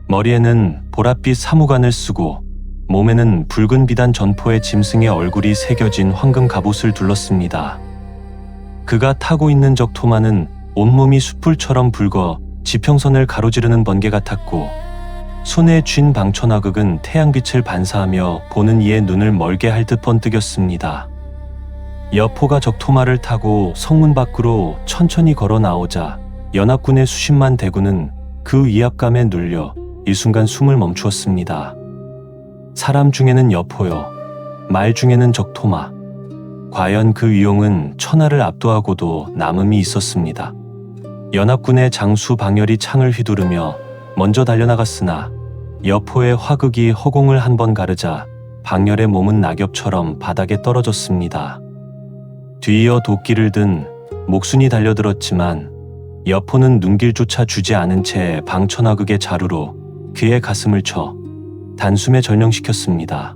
머리에는 보랏빛 사무관을 쓰고 몸에는 붉은 비단 전포의 짐승의 얼굴이 새겨진 황금 갑옷을 둘렀습니다. 그가 타고 있는 적토마는 온몸이 숯불처럼 붉어 지평선을 가로지르는 번개 같았고 손에 쥔 방천화극은 태양빛을 반사하며 보는 이의 눈을 멀게 할 듯 번뜩였습니다. 여포가 적토마를 타고 성문 밖으로 천천히 걸어 나오자 연합군의 수십만 대군은 그 위압감에 눌려 일순간 숨을 멈추었습니다. 사람 중에는 여포요, 말 중에는 적토마. 과연 그 위용은 천하를 압도하고도 남음이 있었습니다. 연합군의 장수 방열이 창을 휘두르며 먼저 달려나갔으나 여포의 화극이 허공을 한 번 가르자 방열의 몸은 낙엽처럼 바닥에 떨어졌습니다. 뒤이어 도끼를 든 목순이 달려들었지만 여포는 눈길조차 주지 않은 채 방천화극의 자루로 그의 가슴을 쳐 단숨에 전령시켰습니다.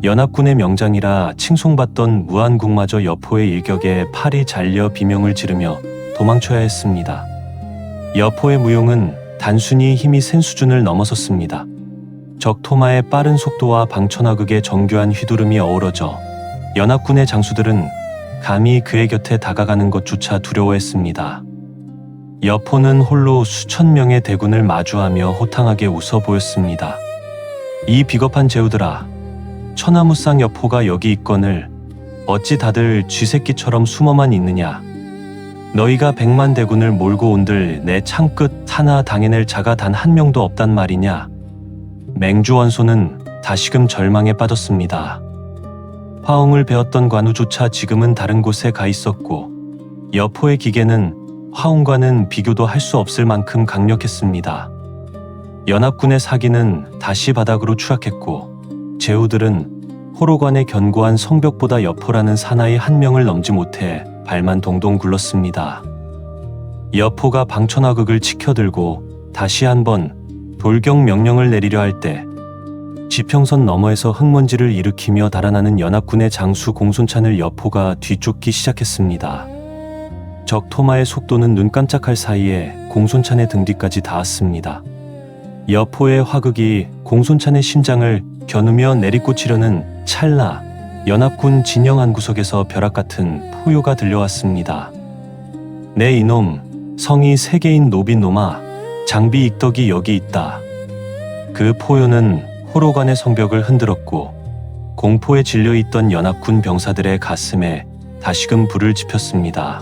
연합군의 명장이라 칭송받던 무한국마저 여포의 일격에 팔이 잘려 비명을 지르며 도망쳐야 했습니다. 여포의 무용은 단순히 힘이 센 수준을 넘어섰습니다. 적토마의 빠른 속도와 방천화극의 정교한 휘두름이 어우러져 연합군의 장수들은 감히 그의 곁에 다가가는 것조차 두려워했습니다. 여포는 홀로 수천 명의 대군을 마주하며 호탕하게 웃어 보였습니다. 이 비겁한 제후들아, 천하무쌍 여포가 여기 있거늘 어찌 다들 쥐새끼처럼 숨어만 있느냐. 너희가 100만 대군을 몰고 온들 내 창끝 하나 당해낼 자가 단 한 명도 없단 말이냐. 맹주원소는 다시금 절망에 빠졌습니다. 화웅을 베었던 관우조차 지금은 다른 곳에 가 있었고 여포의 기계는 화웅과는 비교도 할 수 없을 만큼 강력했습니다. 연합군의 사기는 다시 바닥으로 추락했고 제후들은 호로관의 견고한 성벽보다 여포라는 사나이 한 명을 넘지 못해 발만 동동 굴렀습니다. 여포가 방천화극을 치켜들고 다시 한번 돌격 명령을 내리려 할 때 지평선 너머에서 흙먼지를 일으키며 달아나는 연합군의 장수 공손찬을 여포가 뒤쫓기 시작했습니다. 적토마의 속도는 눈 깜짝할 사이에 공손찬의 등 뒤까지 닿았습니다. 여포의 화극이 공손찬의 심장을 겨누며 내리꽂히려는 찰나 연합군 진영 한 구석에서 벼락같은 포효가 들려왔습니다. 내 이놈, 성이 3개인 노비놈아, 장비 익덕이 여기 있다. 그 포효는 호로관의 성벽을 흔들었고 공포에 질려있던 연합군 병사들의 가슴에 다시금 불을 지폈습니다.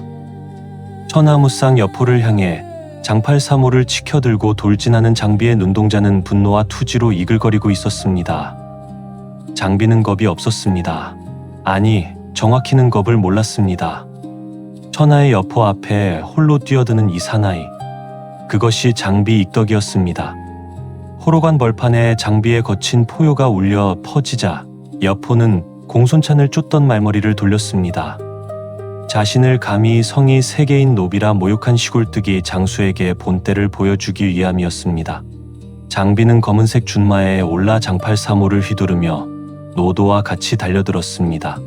천하무쌍 여포를 향해 장팔사모를 치켜들고 돌진하는 장비의 눈동자는 분노와 투지로 이글거리고 있었습니다. 장비는 겁이 없었습니다. 아니, 정확히는 겁을 몰랐습니다. 천하의 여포 앞에 홀로 뛰어드는 이 사나이, 그것이 장비 익덕이었습니다. 호로관 벌판에 장비의 거친 포효가 울려 퍼지자 여포는 공손찬을 쫓던 말머리를 돌렸습니다. 자신을 감히 성이 3개인 노비라 모욕한 시골뜨기 장수에게 본때를 보여주기 위함이었습니다. 장비는 검은색 준마에 올라 장팔사모를 휘두르며 노도와 같이 달려들었습니다.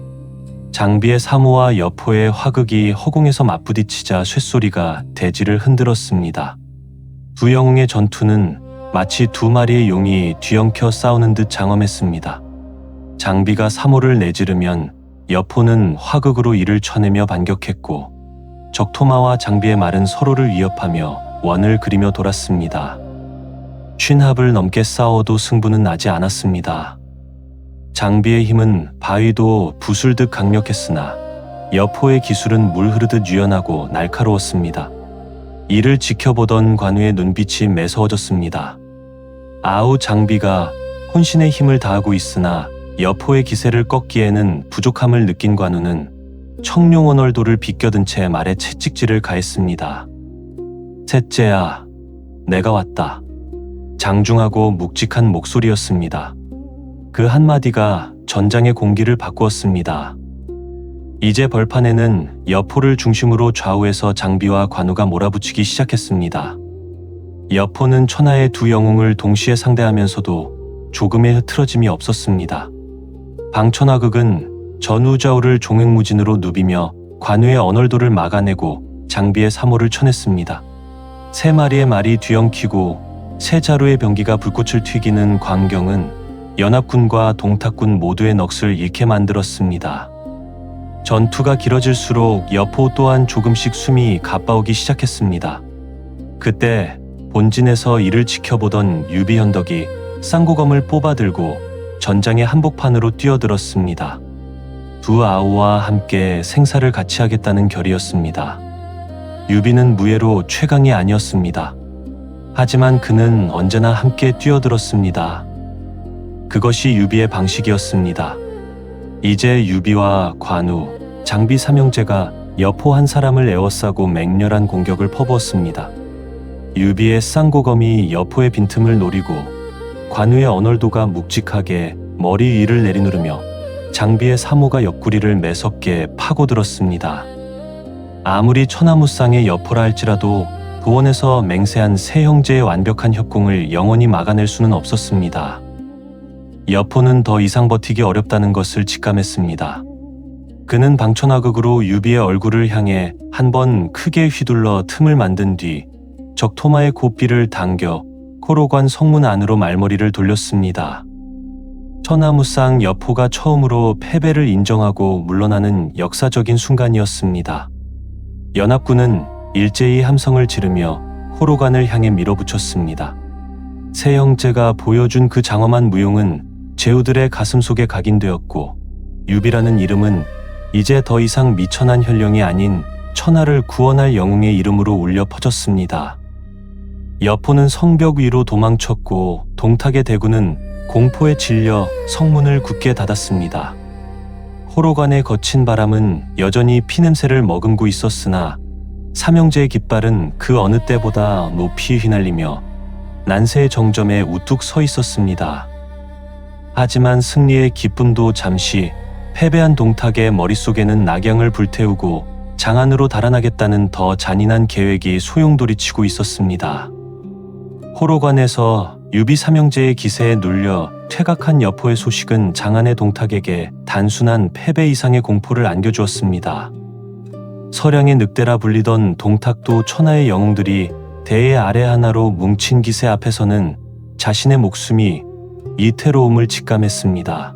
장비의 사모와 여포의 화극이 허공에서 맞부딪히자 쇳소리가 대지를 흔들었습니다. 두 영웅의 전투는 마치 2마리의 용이 뒤엉켜 싸우는 듯 장엄했습니다. 장비가 사모를 내지르면 여포는 화극으로 이를 쳐내며 반격했고 적토마와 장비의 말은 서로를 위협하며 원을 그리며 돌았습니다. 50합을 넘게 싸워도 승부는 나지 않았습니다. 장비의 힘은 바위도 부술듯 강력했으나 여포의 기술은 물 흐르듯 유연하고 날카로웠습니다. 이를 지켜보던 관우의 눈빛이 매서워졌습니다. 아우, 장비가 혼신의 힘을 다하고 있으나 여포의 기세를 꺾기에는 부족함을 느낀 관우는 청룡원월도를 비껴든 채 말에 채찍질을 가했습니다. 셋째야, 내가 왔다. 장중하고 묵직한 목소리였습니다. 그 한마디가 전장의 공기를 바꾸었습니다. 이제 벌판에는 여포를 중심으로 좌우에서 장비와 관우가 몰아붙이기 시작했습니다. 여포는 천하의 두 영웅을 동시에 상대하면서도 조금의 흐트러짐이 없었습니다. 방천화극은 전우좌우를 종횡무진으로 누비며 관우의 언월도를 막아내고 장비의 사모를 쳐냈습니다. 세 마리의 말이 뒤엉키고 세 자루의 병기가 불꽃을 튀기는 광경은 연합군과 동탁군 모두의 넋을 잃게 만들었습니다. 전투가 길어질수록 여포 또한 조금씩 숨이 가빠오기 시작했습니다. 그때 본진에서 이를 지켜보던 유비현덕이 쌍고검을 뽑아들고 전장의 한복판으로 뛰어들었습니다. 두 아우와 함께 생사를 같이 하겠다는 결의였습니다. 유비는 무예로 최강이 아니었습니다. 하지만 그는 언제나 함께 뛰어들었습니다. 그것이 유비의 방식이었습니다. 이제 유비와 관우, 장비 삼형제가 여포 한 사람을 에워싸고 맹렬한 공격을 퍼부었습니다. 유비의 쌍고검이 여포의 빈틈을 노리고 관우의 언월도가 묵직하게 머리 위를 내리누르며 장비의 사모가 옆구리를 매섭게 파고들었습니다. 아무리 천하무쌍의 여포라 할지라도 도원에서 맹세한 세 형제의 완벽한 협공을 영원히 막아낼 수는 없었습니다. 여포는 더 이상 버티기 어렵다는 것을 직감했습니다. 그는 방천화극으로 유비의 얼굴을 향해 한 번 크게 휘둘러 틈을 만든 뒤 적토마의 고삐를 당겨 코로관 성문 안으로 말머리를 돌렸습니다. 천하무쌍 여포가 처음으로 패배를 인정하고 물러나는 역사적인 순간이었습니다. 연합군은 일제히 함성을 지르며 호로관을 향해 밀어붙였습니다. 세 형제가 보여준 그 장엄한 무용은 제후들의 가슴 속에 각인되었고 유비라는 이름은 이제 더 이상 미천한 혈령이 아닌 천하를 구원할 영웅의 이름으로 울려 퍼졌습니다. 여포는 성벽 위로 도망쳤고 동탁의 대군은 공포에 질려 성문을 굳게 닫았습니다. 호로관의 거친 바람은 여전히 피냄새를 머금고 있었으나 삼형제의 깃발은 그 어느 때보다 높이 휘날리며 난세의 정점에 우뚝 서 있었습니다. 하지만 승리의 기쁨도 잠시, 패배한 동탁의 머릿속에는 낙양을 불태우고 장안으로 달아나겠다는 더 잔인한 계획이 소용돌이치고 있었습니다. 호로관에서 유비 삼형제의 기세에 눌려 퇴각한 여포의 소식은 장안의 동탁에게 단순한 패배 이상의 공포를 안겨주었습니다. 서량의 늑대라 불리던 동탁도 천하의 영웅들이 대의 아래 하나로 뭉친 기세 앞에서는 자신의 목숨이 이태로움을 직감했습니다.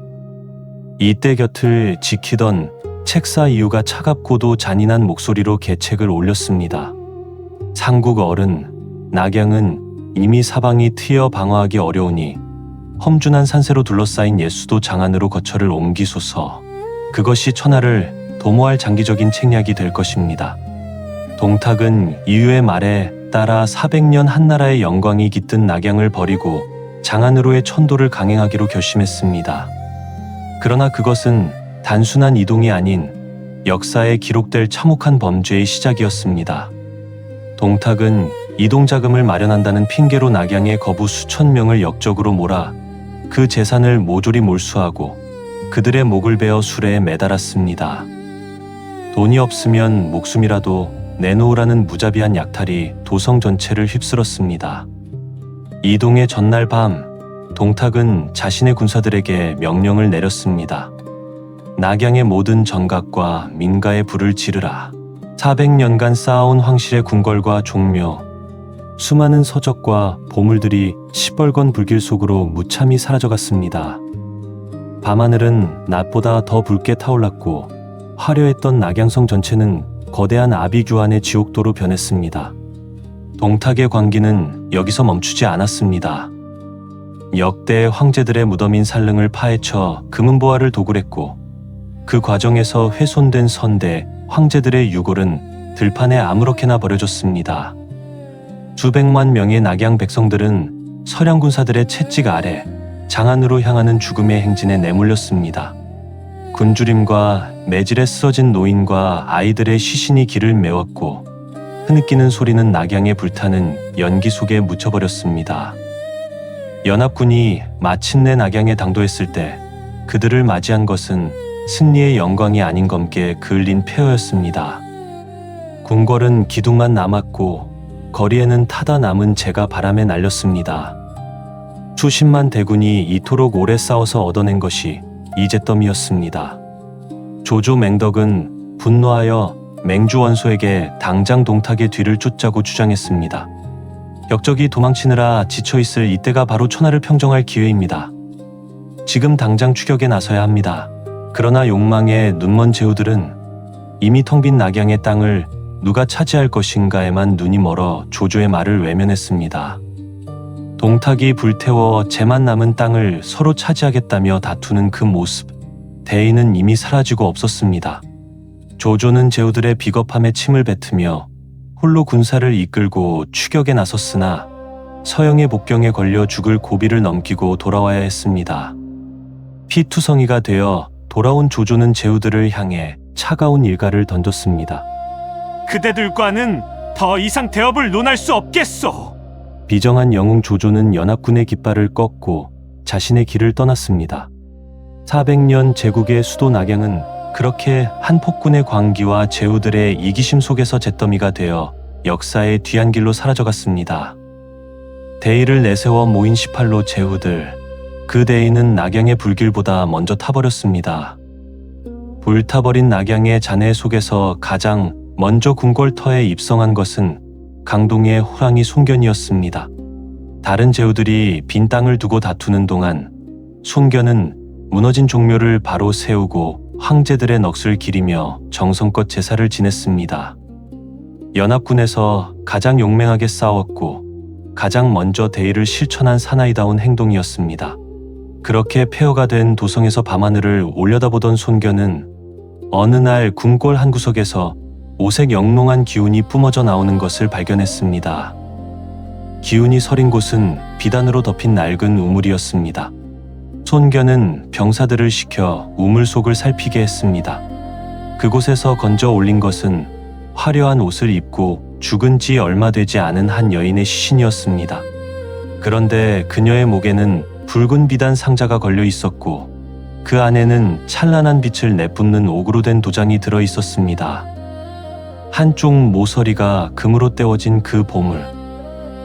이때 곁을 지키던 책사 이유가 차갑고도 잔인한 목소리로 계책을 올렸습니다. 상국 어른, 낙양은 이미 사방이 트여 방어하기 어려우니 험준한 산세로 둘러싸인 예수도 장안으로 거처를 옮기소서. 그것이 천하를 도모할 장기적인 책략이 될 것입니다. 동탁은 이유의 말에 따라 400년 한나라의 영광이 깃든 낙양을 버리고 장안으로의 천도를 강행하기로 결심했습니다. 그러나 그것은 단순한 이동이 아닌 역사에 기록될 참혹한 범죄의 시작이었습니다. 동탁은 이동자금을 마련한다는 핑계로 낙양의 거부 수천 명을 역적으로 몰아 그 재산을 모조리 몰수하고 그들의 목을 베어 수레에 매달았습니다. 돈이 없으면 목숨이라도 내놓으라는 무자비한 약탈이 도성 전체를 휩쓸었습니다. 이동의 전날 밤, 동탁은 자신의 군사들에게 명령을 내렸습니다. 낙양의 모든 정각과 민가에 불을 지르라. 400년간 쌓아온 황실의 궁궐과 종묘, 수많은 서적과 보물들이 시뻘건 불길 속으로 무참히 사라져갔습니다. 밤하늘은 낮보다 더 붉게 타올랐고 화려했던 낙양성 전체는 거대한 아비규환의 지옥도로 변했습니다. 동탁의 광기는 여기서 멈추지 않았습니다. 역대 황제들의 무덤인 산릉을 파헤쳐 금은보화를 도굴했고 그 과정에서 훼손된 선대, 황제들의 유골은 들판에 아무렇게나 버려졌습니다. 수백만 명의 낙양 백성들은 서량 군사들의 채찍 아래 장안으로 향하는 죽음의 행진에 내몰렸습니다. 굶주림과 매질에 쓰러진 노인과 아이들의 시신이 길을 메웠고 흐느끼는 소리는 낙양에 불타는 연기 속에 묻혀버렸습니다. 연합군이 마침내 낙양에 당도했을 때 그들을 맞이한 것은 승리의 영광이 아닌 검게 그을린 폐허였습니다. 궁궐은 기둥만 남았고 거리에는 타다 남은 재가 바람에 날렸습니다. 수십만 대군이 이토록 오래 싸워서 얻어낸 것이 이잿더미였습니다. 조조 맹덕은 분노하여 맹주 원소에게 당장 동탁의 뒤를 쫓자고 주장했습니다. 역적이 도망치느라 지쳐있을 이때가 바로 천하를 평정할 기회입니다. 지금 당장 추격에 나서야 합니다. 그러나 욕망에 눈먼 제후들은 이미 텅 빈 낙양의 땅을 누가 차지할 것인가에만 눈이 멀어 조조의 말을 외면했습니다. 동탁이 불태워 재만 남은 땅을 서로 차지하겠다며 다투는 그 모습, 대의는 이미 사라지고 없었습니다. 조조는 제후들의 비겁함에 침을 뱉으며 홀로 군사를 이끌고 추격에 나섰으나 서영의 복경에 걸려 죽을 고비를 넘기고 돌아와야 했습니다. 피투성이가 되어 돌아온 조조는 제후들을 향해 차가운 일가를 던졌습니다. 그대들과는 더 이상 대업을 논할 수 없겠소. 비정한 영웅 조조는 연합군의 깃발을 꺾고 자신의 길을 떠났습니다. 400년 제국의 수도 낙양은 그렇게 한 폭군의 광기와 제후들의 이기심 속에서 잿더미가 되어 역사의 뒤안길로 사라져갔습니다. 대의를 내세워 모인 18로 제후들, 그 대의는 낙양의 불길보다 먼저 타버렸습니다. 불타버린 낙양의 잔해 속에서 가장 먼저 궁궐터에 입성한 것은 강동의 호랑이 송견이었습니다. 다른 제후들이 빈 땅을 두고 다투는 동안 송견은 무너진 종묘를 바로 세우고 황제들의 넋을 기리며 정성껏 제사를 지냈습니다. 연합군에서 가장 용맹하게 싸웠고 가장 먼저 대의를 실천한 사나이다운 행동이었습니다. 그렇게 폐허가 된 도성에서 밤하늘을 올려다보던 손견은 어느 날 궁궐 한 구석에서 오색 영롱한 기운이 뿜어져 나오는 것을 발견했습니다. 기운이 서린 곳은 비단으로 덮인 낡은 우물이었습니다. 손견은 병사들을 시켜 우물 속을 살피게 했습니다. 그곳에서 건져 올린 것은 화려한 옷을 입고 죽은 지 얼마 되지 않은 한 여인의 시신이었습니다. 그런데 그녀의 목에는 붉은 비단 상자가 걸려 있었고 그 안에는 찬란한 빛을 내뿜는 옥으로 된 도장이 들어 있었습니다. 한쪽 모서리가 금으로 떼워진 그 보물,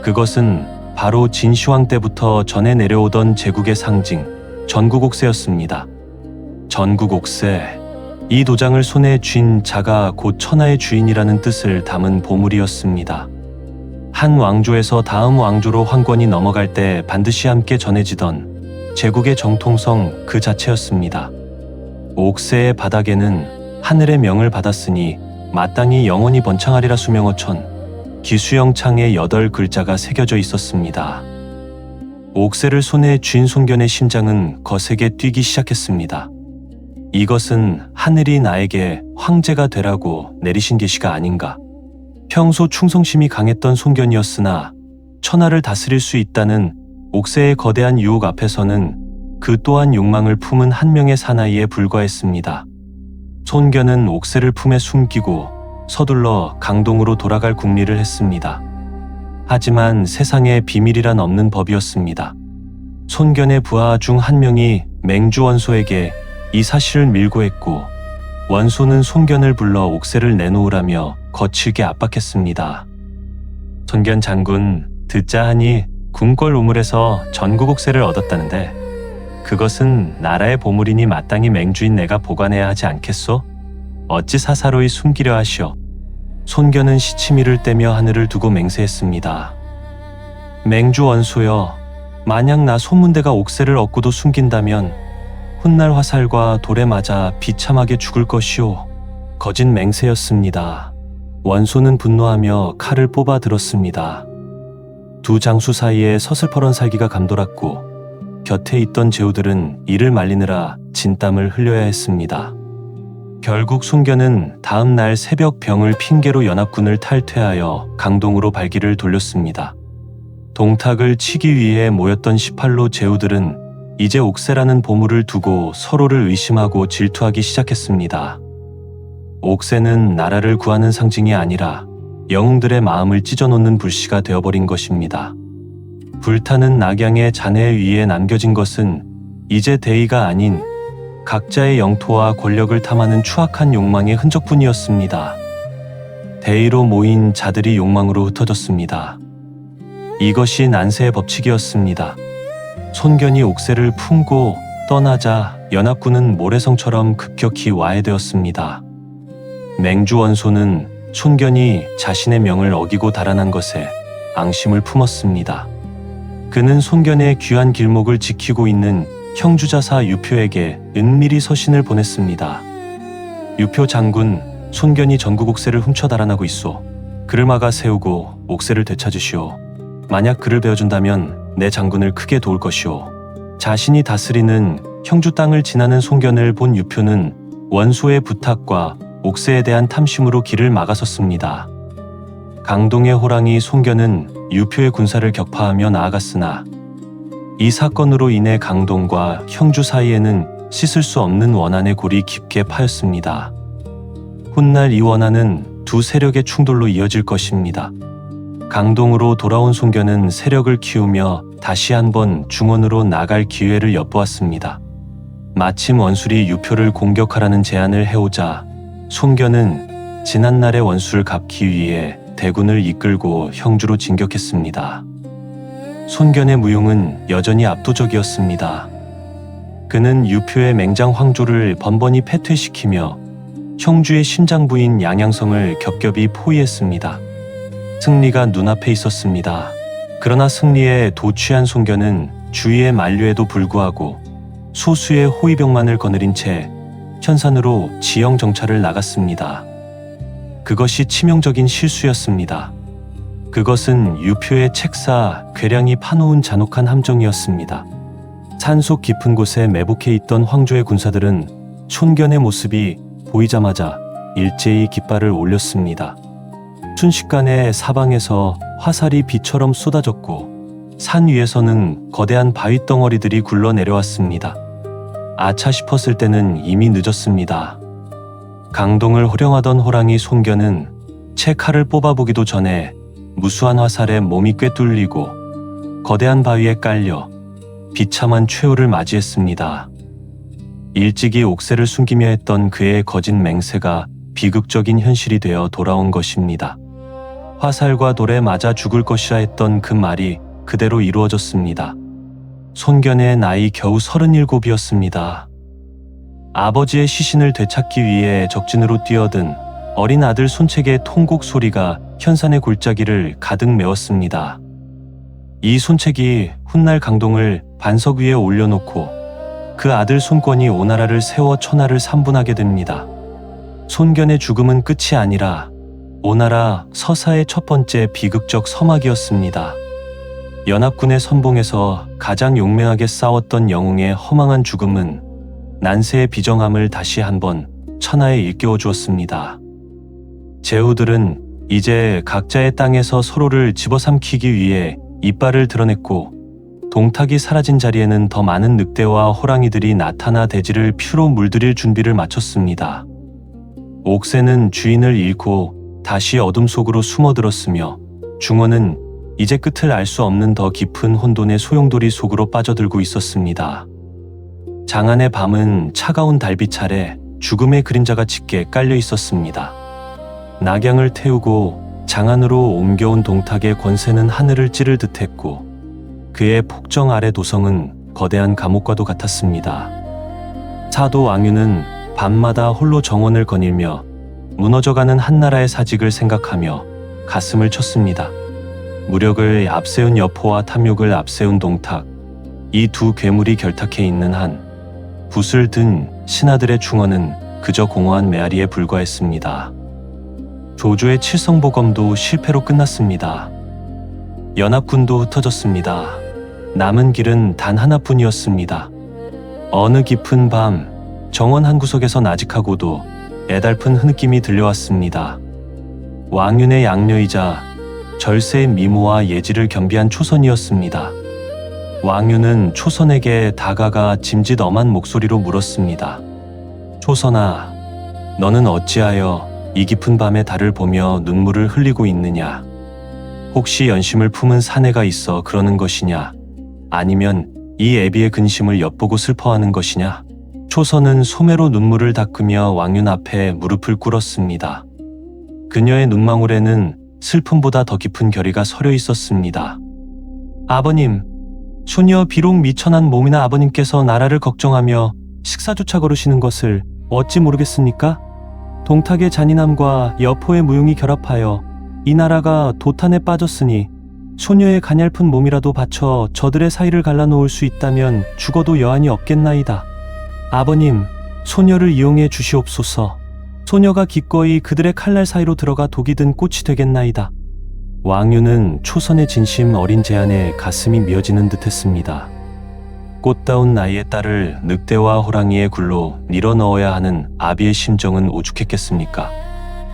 그것은 바로 진시황 때부터 전해 내려오던 제국의 상징 전국옥새였습니다. 전국옥새, 이 도장을 손에 쥔 자가 곧 천하의 주인이라는 뜻을 담은 보물이었습니다. 한 왕조에서 다음 왕조로 황권이 넘어갈 때 반드시 함께 전해지던 제국의 정통성 그 자체였습니다. 옥새의 바닥에는 하늘의 명을 받았으니 마땅히 영원히 번창하리라 수명어천, 기수영창의 8글자가 새겨져 있었습니다. 옥새를 손에 쥔 손견의 심장은 거세게 뛰기 시작했습니다. 이것은 하늘이 나에게 황제가 되라고 내리신 계시가 아닌가. 평소 충성심이 강했던 손견이었으나 천하를 다스릴 수 있다는 옥새의 거대한 유혹 앞에서는 그 또한 욕망을 품은 한 명의 사나이에 불과했습니다. 손견은 옥새를 품에 숨기고 서둘러 강동으로 돌아갈 궁리를 했습니다. 하지만 세상에 비밀이란 없는 법이었습니다. 손견의 부하 중 한 명이 맹주 원소에게 이 사실을 밀고했고 원소는 손견을 불러 옥새를 내놓으라며 거칠게 압박했습니다. 손견 장군, 듣자 하니 궁궐 우물에서 전국 옥새를 얻었다는데 그것은 나라의 보물이니 마땅히 맹주인 내가 보관해야 하지 않겠소? 어찌 사사로이 숨기려 하시오? 손견은 시치미를 떼며 하늘을 두고 맹세했습니다. 맹주 원소여, 만약 나 손문대가 옥새를 얻고도 숨긴다면 훗날 화살과 돌에 맞아 비참하게 죽을 것이오. 거짓 맹세였습니다. 원소는 분노하며 칼을 뽑아 들었습니다. 두 장수 사이에 서슬퍼런 살기가 감돌았고 곁에 있던 제후들은 이를 말리느라 진땀을 흘려야 했습니다. 결국 손견은 다음 날 새벽 병을 핑계로 연합군을 탈퇴하여 강동으로 발길을 돌렸습니다. 동탁을 치기 위해 모였던 18로 제후들은 이제 옥새라는 보물을 두고 서로를 의심하고 질투하기 시작했습니다. 옥새는 나라를 구하는 상징이 아니라 영웅들의 마음을 찢어놓는 불씨가 되어버린 것입니다. 불타는 낙양의 잔해 위에 남겨진 것은 이제 대의가 아닌 각자의 영토와 권력을 탐하는 추악한 욕망의 흔적뿐이었습니다. 대의로 모인 자들이 욕망으로 흩어졌습니다. 이것이 난세의 법칙이었습니다. 손견이 옥새를 품고 떠나자 연합군은 모래성처럼 급격히 와해되었습니다. 맹주원소는 손견이 자신의 명을 어기고 달아난 것에 앙심을 품었습니다. 그는 손견의 귀한 길목을 지키고 있는 형주자사 유표에게 은밀히 서신을 보냈습니다. 유표 장군, 손견이 전국 옥새를 훔쳐 달아나고 있소. 그를 막아 세우고 옥새를 되찾으시오. 만약 그를 베어준다면 내 장군을 크게 도울 것이오. 자신이 다스리는 형주 땅을 지나는 손견을 본 유표는 원소의 부탁과 옥새에 대한 탐심으로 길을 막아섰습니다. 강동의 호랑이 손견은 유표의 군사를 격파하며 나아갔으나 이 사건으로 인해 강동과 형주 사이에는 씻을 수 없는 원한의 골이 깊게 파였습니다. 훗날 이 원한은 두 세력의 충돌로 이어질 것입니다. 강동으로 돌아온 손견은 세력을 키우며 다시 한번 중원으로 나갈 기회를 엿보았습니다. 마침 원술이 유표를 공격하라는 제안을 해오자 손견은 지난날의 원수를 갚기 위해 대군을 이끌고 형주로 진격했습니다. 손견의 무용은 여전히 압도적이었습니다. 그는 유표의 맹장 황조를 번번이 패퇴시키며 형주의 심장부인 양양성을 겹겹이 포위했습니다. 승리가 눈앞에 있었습니다. 그러나 승리에 도취한 손견은 주위의 만류에도 불구하고 소수의 호위병만을 거느린 채 현산으로 지형 정찰을 나갔습니다. 그것이 치명적인 실수였습니다. 그것은 유표의 책사 괴량이 파놓은 잔혹한 함정이었습니다. 산속 깊은 곳에 매복해 있던 황조의 군사들은 손견의 모습이 보이자마자 일제히 깃발을 올렸습니다. 순식간에 사방에서 화살이 비처럼 쏟아졌고 산 위에서는 거대한 바위 덩어리들이 굴러 내려왔습니다. 아차 싶었을 때는 이미 늦었습니다. 강동을 호령하던 호랑이 손견은 채 칼을 뽑아보기도 전에 무수한 화살에 몸이 꿰뚫리고 거대한 바위에 깔려 비참한 최후를 맞이했습니다. 일찍이 옥새를 숨기며 했던 그의 거짓 맹세가 비극적인 현실이 되어 돌아온 것입니다. 화살과 돌에 맞아 죽을 것이라 했던 그 말이 그대로 이루어졌습니다. 손견의 나이 겨우 37이었습니다. 아버지의 시신을 되찾기 위해 적진으로 뛰어든 어린 아들 손책의 통곡 소리가 현산의 골짜기를 가득 메웠습니다. 이 손책이 훗날 강동을 반석 위에 올려놓고 그 아들 손권이 오나라를 세워 천하를 삼분하게 됩니다. 손견의 죽음은 끝이 아니라 오나라 서사의 첫 번째 비극적 서막이었습니다. 연합군의 선봉에서 가장 용맹하게 싸웠던 영웅의 허망한 죽음은 난세의 비정함을 다시 한번 천하에 일깨워 주었습니다. 제후들은 이제 각자의 땅에서 서로를 집어삼키기 위해 이빨을 드러냈고 동탁이 사라진 자리에는 더 많은 늑대와 호랑이들이 나타나 대지를 피로 물들일 준비를 마쳤습니다. 옥새는 주인을 잃고 다시 어둠 속으로 숨어들었으며 중원은 이제 끝을 알 수 없는 더 깊은 혼돈의 소용돌이 속으로 빠져들고 있었습니다. 장안의 밤은 차가운 달빛 아래 죽음의 그림자가 짙게 깔려 있었습니다. 낙양을 태우고 장안으로 옮겨온 동탁의 권세는 하늘을 찌를 듯했고 그의 폭정 아래 도성은 거대한 감옥과도 같았습니다. 사도 왕유는 밤마다 홀로 정원을 거닐며 무너져가는 한나라의 사직을 생각하며 가슴을 쳤습니다. 무력을 앞세운 여포와 탐욕을 앞세운 동탁, 이 두 괴물이 결탁해 있는 한 붓을 든 신하들의 충언은 그저 공허한 메아리에 불과했습니다. 조조의 칠성보검도 실패로 끝났습니다. 연합군도 흩어졌습니다. 남은 길은 단 하나뿐이었습니다. 어느 깊은 밤, 정원 한 구석에서 나직하고도 애달픈 흐느낌이 들려왔습니다. 왕윤의 양녀이자 절세의 미모와 예지를 겸비한 초선이었습니다. 왕윤은 초선에게 다가가 짐짓 엄한 목소리로 물었습니다. 초선아, 너는 어찌하여 이 깊은 밤의 달을 보며 눈물을 흘리고 있느냐? 혹시 연심을 품은 사내가 있어 그러는 것이냐? 아니면 이 애비의 근심을 엿보고 슬퍼하는 것이냐? 초선은 소매로 눈물을 닦으며 왕윤 앞에 무릎을 꿇었습니다. 그녀의 눈망울에는 슬픔보다 더 깊은 결의가 서려 있었습니다. 아버님, 소녀 비록 미천한 몸이나 아버님께서 나라를 걱정하며 식사조차 거르시는 것을 어찌 모르겠습니까? 동탁의 잔인함과 여포의 무용이 결합하여 이 나라가 도탄에 빠졌으니 소녀의 가냘픈 몸이라도 바쳐 저들의 사이를 갈라놓을 수 있다면 죽어도 여한이 없겠나이다. 아버님, 소녀를 이용해 주시옵소서. 소녀가 기꺼이 그들의 칼날 사이로 들어가 독이 든 꽃이 되겠나이다. 왕윤은 초선의 진심 어린 제안에 가슴이 미어지는 듯했습니다. 꽃다운 나이의 딸을 늑대와 호랑이의 굴로 밀어넣어야 하는 아비의 심정은 오죽했겠습니까?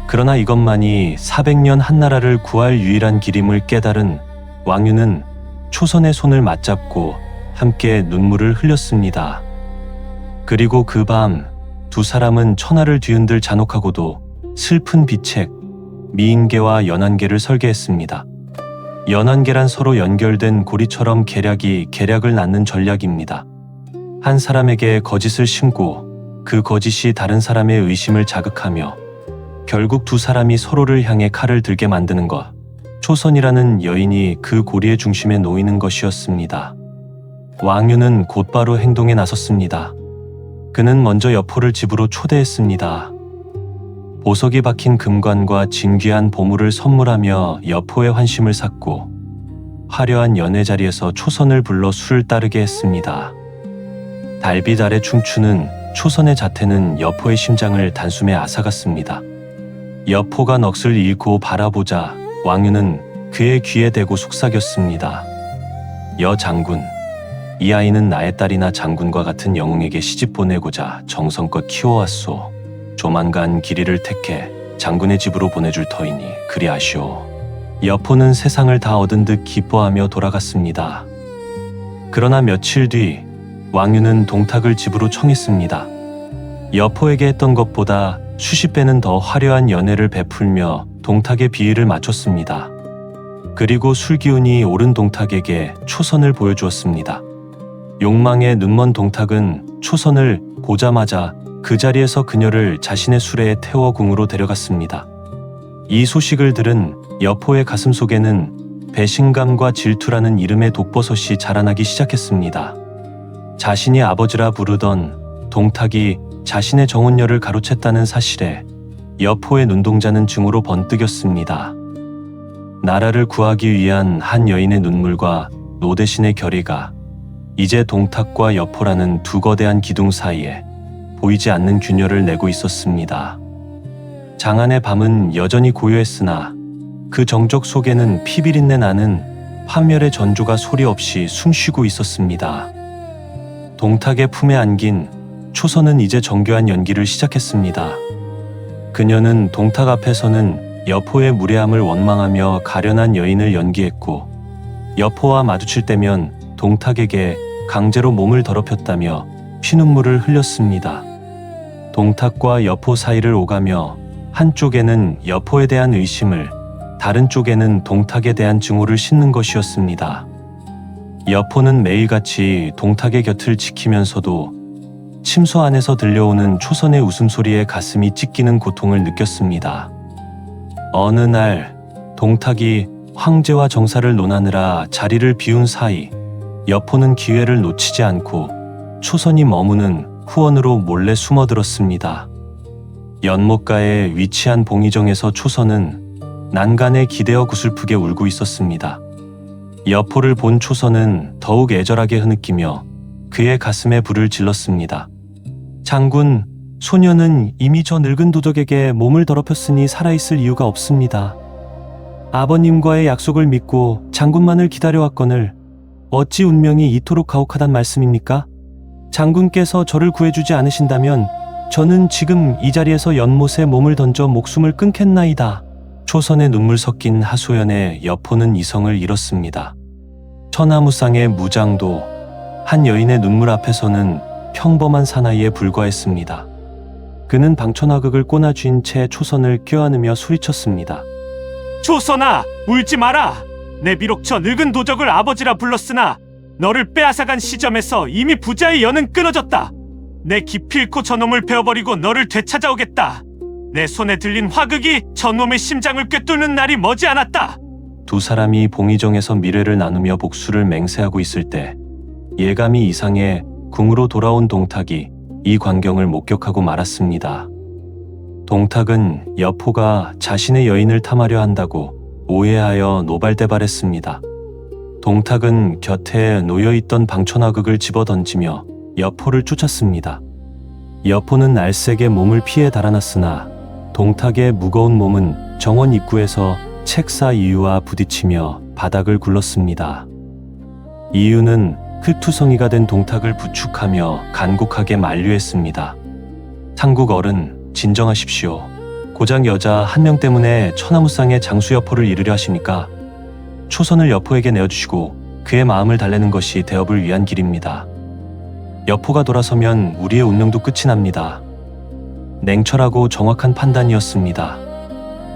그러나 이것만이 400년 한나라를 구할 유일한 길임을 깨달은 왕윤은 초선의 손을 맞잡고 함께 눈물을 흘렸습니다. 그리고 그 밤 두 사람은 천하를 뒤흔들 잔혹하고도 슬픈 비책 미인계와 연안계를 설계했습니다. 연안계란 서로 연결된 고리처럼 계략이 계략을 낳는 전략입니다. 한 사람에게 거짓을 심고 그 거짓이 다른 사람의 의심을 자극하며 결국 두 사람이 서로를 향해 칼을 들게 만드는 것. 초선이라는 여인이 그 고리의 중심에 놓이는 것이었습니다. 왕윤은 곧바로 행동에 나섰습니다. 그는 먼저 여포를 집으로 초대했습니다. 보석이 박힌 금관과 진귀한 보물을 선물하며 여포의 환심을 샀고 화려한 연회 자리에서 초선을 불러 술을 따르게 했습니다. 달빛 아래 춤추는 초선의 자태는 여포의 심장을 단숨에 앗아갔습니다. 여포가 넋을 잃고 바라보자 왕윤은 그의 귀에 대고 속삭였습니다. 여 장군, 이 아이는 나의 딸이나 장군과 같은 영웅에게 시집 보내고자 정성껏 키워왔소. 조만간 길이를 택해 장군의 집으로 보내줄 터이니 그리 아쉬워. 여포는 세상을 다 얻은 듯 기뻐하며 돌아갔습니다. 그러나 며칠 뒤 왕윤은 동탁을 집으로 청했습니다. 여포에게 했던 것보다 수십 배는 더 화려한 연회를 베풀며 동탁의 비위를 맞췄습니다. 그리고 술기운이 오른 동탁에게 초선을 보여주었습니다. 욕망에 눈먼 동탁은 초선을 보자마자 그 자리에서 그녀를 자신의 수레에 태워 궁으로 데려갔습니다. 이 소식을 들은 여포의 가슴 속에는 배신감과 질투라는 이름의 독버섯이 자라나기 시작했습니다. 자신이 아버지라 부르던 동탁이 자신의 정혼녀를 가로챘다는 사실에 여포의 눈동자는 증오로 번뜩였습니다. 나라를 구하기 위한 한 여인의 눈물과 노대신의 결의가 이제 동탁과 여포라는 두 거대한 기둥 사이에 보이지 않는 균열을 내고 있었습니다. 장안의 밤은 여전히 고요했으나 그 정적 속에는 피비린내 나는 환멸의 전조가 소리 없이 숨쉬고 있었습니다. 동탁의 품에 안긴 초선은 이제 정교한 연기를 시작했습니다. 그녀는 동탁 앞에서는 여포의 무례함을 원망하며 가련한 여인을 연기했고 여포와 마주칠 때면 동탁에게 강제로 몸을 더럽혔다며 피눈물을 흘렸습니다. 동탁과 여포 사이를 오가며 한쪽에는 여포에 대한 의심을, 다른 쪽에는 동탁에 대한 증오를 싣는 것이었습니다. 여포는 매일같이 동탁의 곁을 지키면서도 침소 안에서 들려오는 초선의 웃음소리에 가슴이 찢기는 고통을 느꼈습니다. 어느 날 동탁이 황제와 정사를 논하느라 자리를 비운 사이 여포는 기회를 놓치지 않고 초선이 머무는 후원으로 몰래 숨어들었습니다. 연못가에 위치한 봉의정에서 초선은 난간에 기대어 구슬프게 울고 있었습니다. 여포를 본 초선은 더욱 애절하게 흐느끼며 그의 가슴에 불을 질렀습니다. 장군, 소녀는 이미 저 늙은 도적에게 몸을 더럽혔으니 살아있을 이유가 없습니다. 아버님과의 약속을 믿고 장군만을 기다려왔거늘 어찌 운명이 이토록 가혹하단 말씀입니까? 장군께서 저를 구해주지 않으신다면 저는 지금 이 자리에서 연못에 몸을 던져 목숨을 끊겠나이다. 초선의 눈물 섞인 하소연에 여포는 이성을 잃었습니다. 천하무쌍의 무장도 한 여인의 눈물 앞에서는 평범한 사나이에 불과했습니다. 그는 방천화극을 꼬나쥔 채 초선을 껴안으며 소리쳤습니다. 초선아, 울지 마라. 내 비록 저 늙은 도적을 아버지라 불렀으나 너를 빼앗아간 시점에서 이미 부자의 연은 끊어졌다. 내 기필코 저놈을 베어버리고 너를 되찾아오겠다. 내 손에 들린 화극이 저놈의 심장을 꿰뚫는 날이 머지않았다. 두 사람이 봉의정에서 미래를 나누며 복수를 맹세하고 있을 때 예감이 이상해 궁으로 돌아온 동탁이 이 광경을 목격하고 말았습니다. 동탁은 여포가 자신의 여인을 탐하려 한다고 오해하여 노발대발했습니다. 동탁은 곁에 놓여있던 방천화극을 집어던지며 여포를 쫓았습니다. 여포는 날쌔게 몸을 피해 달아났으나 동탁의 무거운 몸은 정원 입구에서 책사 이유와 부딪히며 바닥을 굴렀습니다. 이유는 흙투성이가 된 동탁을 부축하며 간곡하게 만류했습니다. 상국 어른, 진정하십시오. 고작 여자 한 명 때문에 천하무쌍의 장수 여포를 잃으려 하십니까? 초선을 여포에게 내어주시고 그의 마음을 달래는 것이 대업을 위한 길입니다. 여포가 돌아서면 우리의 운명도 끝이 납니다. 냉철하고 정확한 판단이었습니다.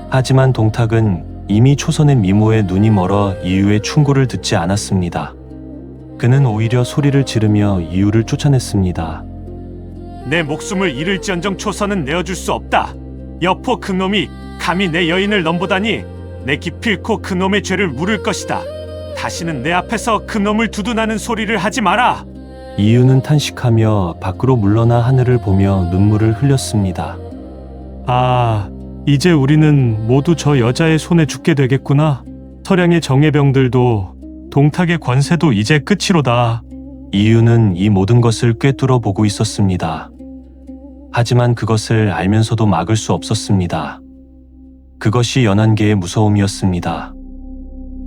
하지만 동탁은 이미 초선의 미모에 눈이 멀어 이유의 충고를 듣지 않았습니다. 그는 오히려 소리를 지르며 이유를 쫓아냈습니다. 내 목숨을 잃을지언정 초선은 내어줄 수 없다. 여포 그놈이 감히 내 여인을 넘보다니 내 기필코 그놈의 죄를 물을 것이다. 다시는 내 앞에서 그놈을 두둔하는 소리를 하지 마라. 이유는 탄식하며 밖으로 물러나 하늘을 보며 눈물을 흘렸습니다. 아, 이제 우리는 모두 저 여자의 손에 죽게 되겠구나. 서량의 정예병들도 동탁의 관세도 이제 끝이로다. 이유는 이 모든 것을 꿰뚫어 보고 있었습니다. 하지만 그것을 알면서도 막을 수 없었습니다. 그것이 연안계의 무서움이었습니다.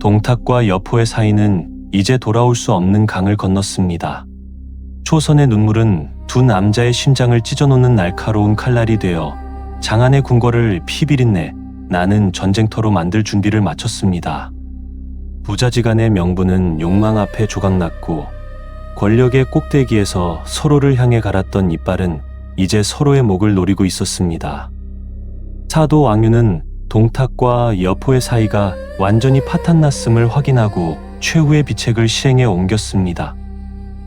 동탁과 여포의 사이는 이제 돌아올 수 없는 강을 건넜습니다. 초선의 눈물은 두 남자의 심장을 찢어놓는 날카로운 칼날이 되어 장안의 궁궐을 피비린내 나는 전쟁터로 만들 준비를 마쳤습니다. 부자지간의 명분은 욕망 앞에 조각났고 권력의 꼭대기에서 서로를 향해 갈았던 이빨은 이제 서로의 목을 노리고 있었습니다. 사도 왕유는 동탁과 여포의 사이가 완전히 파탄났음을 확인하고 최후의 비책을 실행에 옮겼습니다.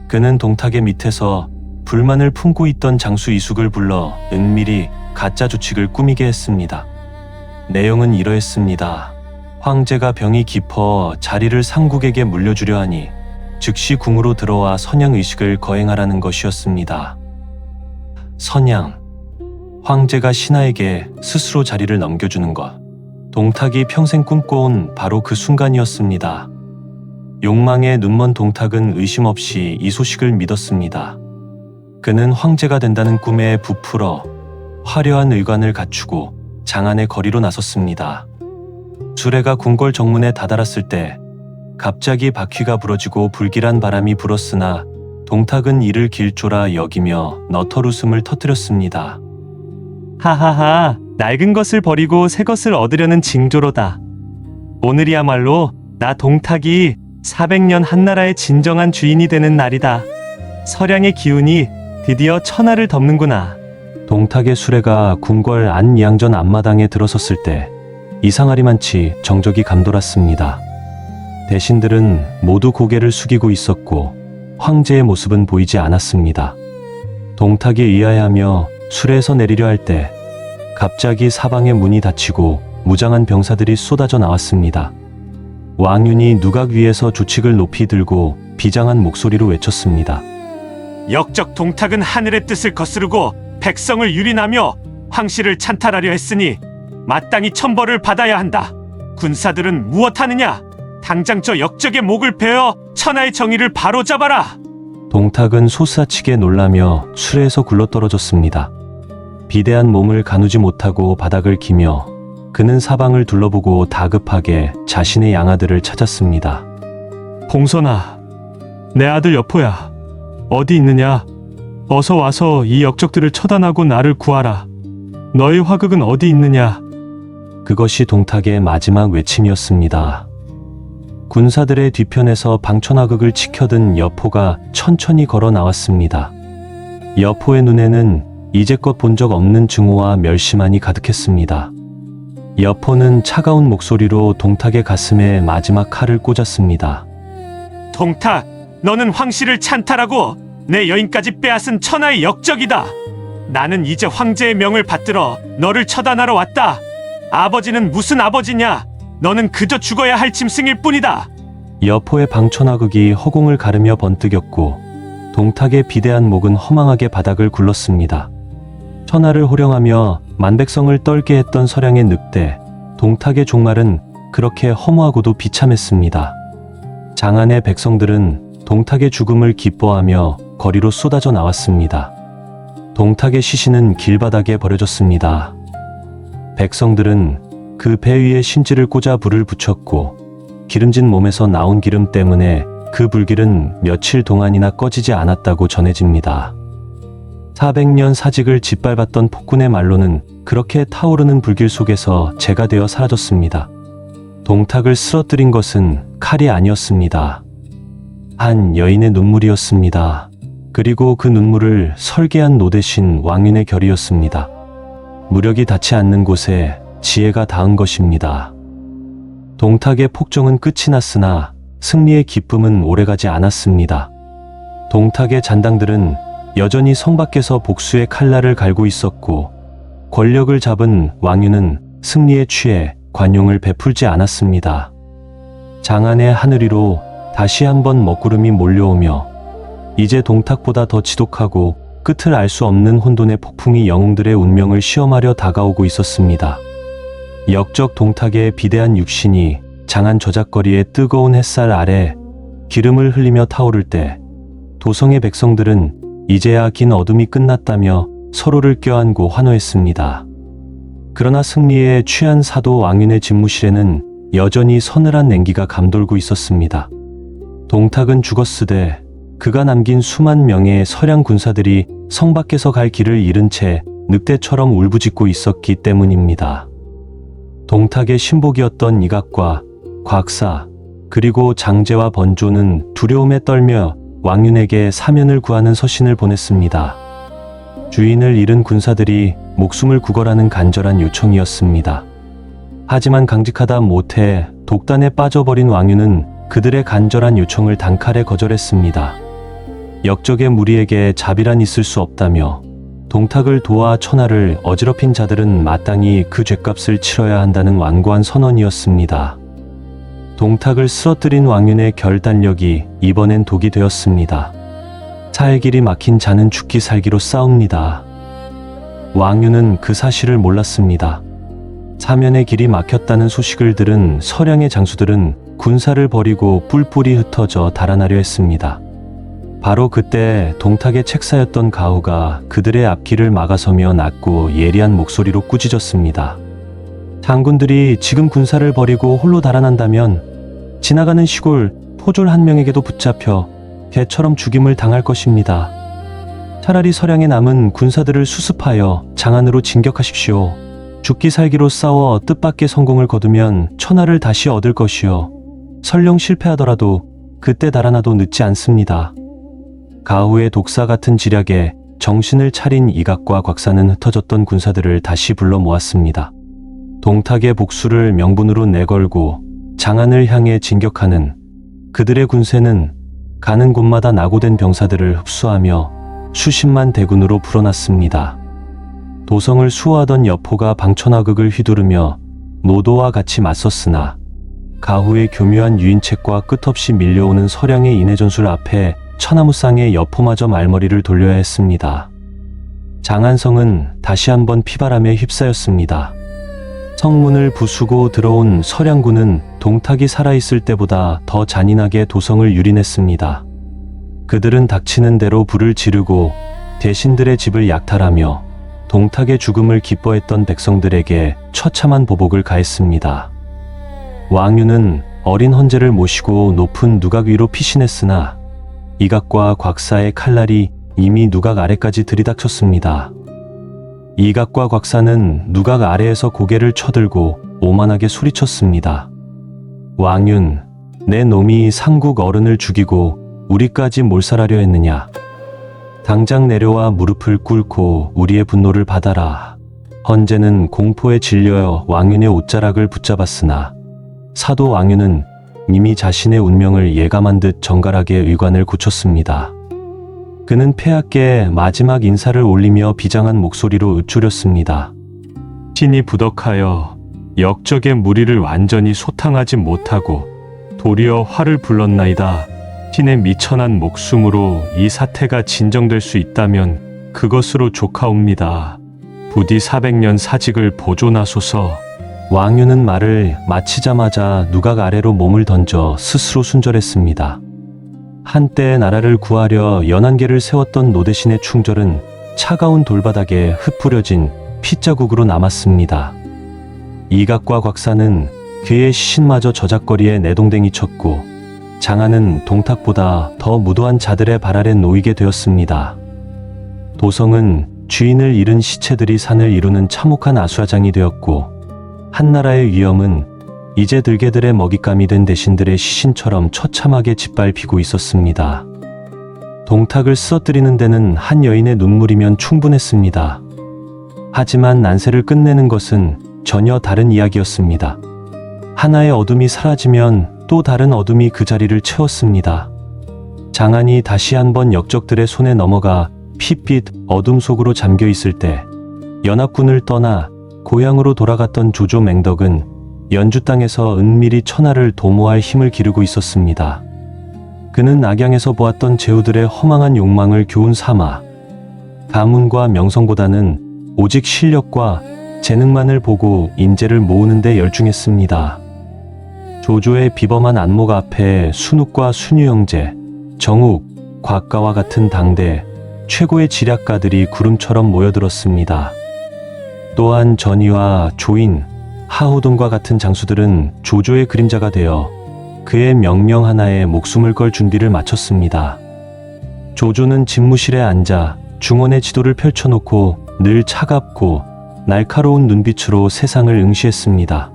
그는 동탁의 밑에서 불만을 품고 있던 장수 이숙을 불러 은밀히 가짜 조칙을 꾸미게 했습니다. 내용은 이러했습니다. 황제가 병이 깊어 자리를 상국에게 물려주려 하니 즉시 궁으로 들어와 선양의식을 거행하라는 것이었습니다. 선양, 황제가 신하에게 스스로 자리를 넘겨주는 것. 동탁이 평생 꿈꿔온 바로 그 순간이었습니다. 욕망에 눈먼 동탁은 의심 없이 이 소식을 믿었습니다. 그는 황제가 된다는 꿈에 부풀어 화려한 의관을 갖추고 장안의 거리로 나섰습니다. 수레가 궁궐 정문에 다다랐을 때 갑자기 바퀴가 부러지고 불길한 바람이 불었으나 동탁은 이를 길조라 여기며 너털웃음을 터뜨렸습니다. 하하하, 낡은 것을 버리고 새 것을 얻으려는 징조로다. 오늘이야말로 나 동탁이 400년 한나라의 진정한 주인이 되는 날이다. 서량의 기운이 드디어 천하를 덮는구나. 동탁의 수레가 궁궐 안양전 앞마당에 들어섰을 때 이상하리만치 정적이 감돌았습니다. 대신들은 모두 고개를 숙이고 있었고 황제의 모습은 보이지 않았습니다. 동탁이 의아해하며 수레에서 내리려 할 때 갑자기 사방의 문이 닫히고 무장한 병사들이 쏟아져 나왔습니다. 왕윤이 누각 위에서 조칙을 높이 들고 비장한 목소리로 외쳤습니다. 역적 동탁은 하늘의 뜻을 거스르고 백성을 유린하며 황실을 찬탈하려 했으니 마땅히 천벌을 받아야 한다. 군사들은 무엇하느냐? 당장 저 역적의 목을 베어 천하의 정의를 바로잡아라. 동탁은 솟아치게 놀라며 수레에서 굴러떨어졌습니다. 비대한 몸을 가누지 못하고 바닥을 기며 그는 사방을 둘러보고 다급하게 자신의 양아들을 찾았습니다. 봉선아, 내 아들 여포야. 어디 있느냐? 어서 와서 이 역적들을 처단하고 나를 구하라. 너의 화극은 어디 있느냐? 그것이 동탁의 마지막 외침이었습니다. 군사들의 뒤편에서 방천화극을 지켜든 여포가 천천히 걸어 나왔습니다. 여포의 눈에는 이제껏 본 적 없는 증오와 멸시만이 가득했습니다. 여포는 차가운 목소리로 동탁의 가슴에 마지막 칼을 꽂았습니다. 동탁, 너는 황씨를 찬탈하고 내 여인까지 빼앗은 천하의 역적이다. 나는 이제 황제의 명을 받들어 너를 처단하러 왔다. 아버지는 무슨 아버지냐? 너는 그저 죽어야 할 짐승일 뿐이다. 여포의 방천화극이 허공을 가르며 번뜩였고 동탁의 비대한 목은 허망하게 바닥을 굴렀습니다. 천하를 호령하며 만백성을 떨게 했던 서량의 늑대, 동탁의 종말은 그렇게 허무하고도 비참했습니다. 장안의 백성들은 동탁의 죽음을 기뻐하며 거리로 쏟아져 나왔습니다. 동탁의 시신은 길바닥에 버려졌습니다. 백성들은 그 배 위에 신지를 꽂아 불을 붙였고 기름진 몸에서 나온 기름 때문에 그 불길은 며칠 동안이나 꺼지지 않았다고 전해집니다. 400년 사직을 짓밟았던 폭군의 말로는 그렇게 타오르는 불길 속에서 재가 되어 사라졌습니다. 동탁을 쓰러뜨린 것은 칼이 아니었습니다. 한 여인의 눈물이었습니다. 그리고 그 눈물을 설계한 노대신 왕윤의 결이었습니다. 무력이 닿지 않는 곳에 지혜가 닿은 것입니다. 동탁의 폭정은 끝이 났으나 승리의 기쁨은 오래가지 않았습니다. 동탁의 잔당들은 여전히 성 밖에서 복수의 칼날을 갈고 있었고 권력을 잡은 왕윤은 승리에 취해 관용을 베풀지 않았습니다. 장안의 하늘 위로 다시 한번 먹구름이 몰려오며 이제 동탁보다 더 지독하고 끝을 알 수 없는 혼돈의 폭풍이 영웅들의 운명을 시험하려 다가오고 있었습니다. 역적 동탁의 비대한 육신이 장안 저작거리의 뜨거운 햇살 아래 기름을 흘리며 타오를 때 도성의 백성들은 이제야 긴 어둠이 끝났다며 서로를 껴안고 환호했습니다. 그러나 승리에 취한 사도 왕윤의 집무실에는 여전히 서늘한 냉기가 감돌고 있었습니다. 동탁은 죽었으되 그가 남긴 수만 명의 서량 군사들이 성 밖에서 갈 길을 잃은 채 늑대처럼 울부짖고 있었기 때문입니다. 동탁의 신복이었던 이각과 곽사 그리고 장제와 번조는 두려움에 떨며 왕윤에게 사면을 구하는 서신을 보냈습니다. 주인을 잃은 군사들이 목숨을 구걸하는 간절한 요청이었습니다. 하지만 강직하다 못해 독단에 빠져버린 왕윤은 그들의 간절한 요청을 단칼에 거절했습니다. 역적의 무리에게 자비란 있을 수 없다며 동탁을 도와 천하를 어지럽힌 자들은 마땅히 그 죗값을 치러야 한다는 완고한 선언이었습니다. 동탁을 쓰러뜨린 왕윤의 결단력이 이번엔 독이 되었습니다. 살 길이 막힌 자는 죽기 살기로 싸웁니다. 왕윤은 그 사실을 몰랐습니다. 사면의 길이 막혔다는 소식을 들은 서량의 장수들은 군사를 버리고 뿔뿔이 흩어져 달아나려 했습니다. 바로 그때 동탁의 책사였던 가후가 그들의 앞길을 막아서며 낮고 예리한 목소리로 꾸짖었습니다. 장군들이 지금 군사를 버리고 홀로 달아난다면 지나가는 시골 포졸 한 명에게도 붙잡혀 개처럼 죽임을 당할 것입니다. 차라리 서량에 남은 군사들을 수습하여 장안으로 진격하십시오. 죽기 살기로 싸워 뜻밖의 성공을 거두면 천하를 다시 얻을 것이요. 설령 실패하더라도 그때 달아나도 늦지 않습니다. 가후의 독사 같은 지략에 정신을 차린 이각과 곽사는 흩어졌던 군사들을 다시 불러 모았습니다. 동탁의 복수를 명분으로 내걸고 장안을 향해 진격하는 그들의 군세는 가는 곳마다 낙오된 병사들을 흡수하며 수십만 대군으로 불어났습니다. 도성을 수호하던 여포가 방천화극을 휘두르며 노도와 같이 맞섰으나 가후의 교묘한 유인책과 끝없이 밀려오는 서량의 인해전술 앞에 천하무쌍의 여포마저 말머리를 돌려야 했습니다. 장안성은 다시 한번 피바람에 휩싸였습니다. 성문을 부수고 들어온 서량군은 동탁이 살아있을 때보다 더 잔인하게 도성을 유린했습니다. 그들은 닥치는 대로 불을 지르고 대신들의 집을 약탈하며 동탁의 죽음을 기뻐했던 백성들에게 처참한 보복을 가했습니다. 왕윤은 어린 헌제를 모시고 높은 누각 위로 피신했으나 이각과 곽사의 칼날이 이미 누각 아래까지 들이닥쳤습니다. 이각과 곽사는 누각 아래에서 고개를 쳐들고 오만하게 소리쳤습니다. 왕윤, 내 놈이 상국 어른을 죽이고 우리까지 몰살하려 했느냐. 당장 내려와 무릎을 꿇고 우리의 분노를 받아라. 헌재는 공포에 질려여 왕윤의 옷자락을 붙잡았으나 사도 왕윤은 이미 자신의 운명을 예감한 듯 정갈하게 의관을 굳혔습니다. 그는 폐하께 마지막 인사를 올리며 비장한 목소리로 으추렸습니다. 신이 부덕하여 역적의 무리를 완전히 소탕하지 못하고 도리어 화를 불렀나이다. 신의 미천한 목숨으로 이 사태가 진정될 수 있다면 그것으로 족하옵니다. 부디 400년 사직을 보존하소서. 왕윤은 말을 마치자마자 누각 아래로 몸을 던져 스스로 순절했습니다. 한때 나라를 구하려 연안계를 세웠던 노대신의 충절은 차가운 돌바닥에 흩뿌려진 핏자국으로 남았습니다. 이각과 곽사는 그의 시신마저 저작거리에 내동댕이 쳤고 장안은 동탁보다 더 무도한 자들의 발 아래 놓이게 되었습니다. 도성은 주인을 잃은 시체들이 산을 이루는 참혹한 아수라장이 되었고 한나라의 위엄은 이제 들개들의 먹잇감이 된 대신들의 시신처럼 처참하게 짓밟히고 있었습니다. 동탁을 쓰러뜨리는 데는 한 여인의 눈물이면 충분했습니다. 하지만 난세를 끝내는 것은 전혀 다른 이야기였습니다. 하나의 어둠이 사라지면 또 다른 어둠이 그 자리를 채웠습니다. 장안이 다시 한번 역적들의 손에 넘어가 핏빛 어둠 속으로 잠겨 있을 때 연합군을 떠나 고향으로 돌아갔던 조조 맹덕은 연주 땅에서 은밀히 천하를 도모할 힘을 기르고 있었습니다. 그는 악양에서 보았던 제후들의 허망한 욕망을 교훈 삼아 가문과 명성보다는 오직 실력과 재능만을 보고 인재를 모으는 데 열중했습니다. 조조의 비범한 안목 앞에 순욱과 순유 형제, 정욱, 곽가와 같은 당대 최고의 지략가들이 구름처럼 모여들었습니다. 또한 전이와 조인, 하호돈과 같은 장수들은 조조의 그림자가 되어 그의 명령 하나에 목숨을 걸 준비를 마쳤습니다. 조조는 집무실에 앉아 중원의 지도를 펼쳐놓고 늘 차갑고 날카로운 눈빛으로 세상을 응시했습니다.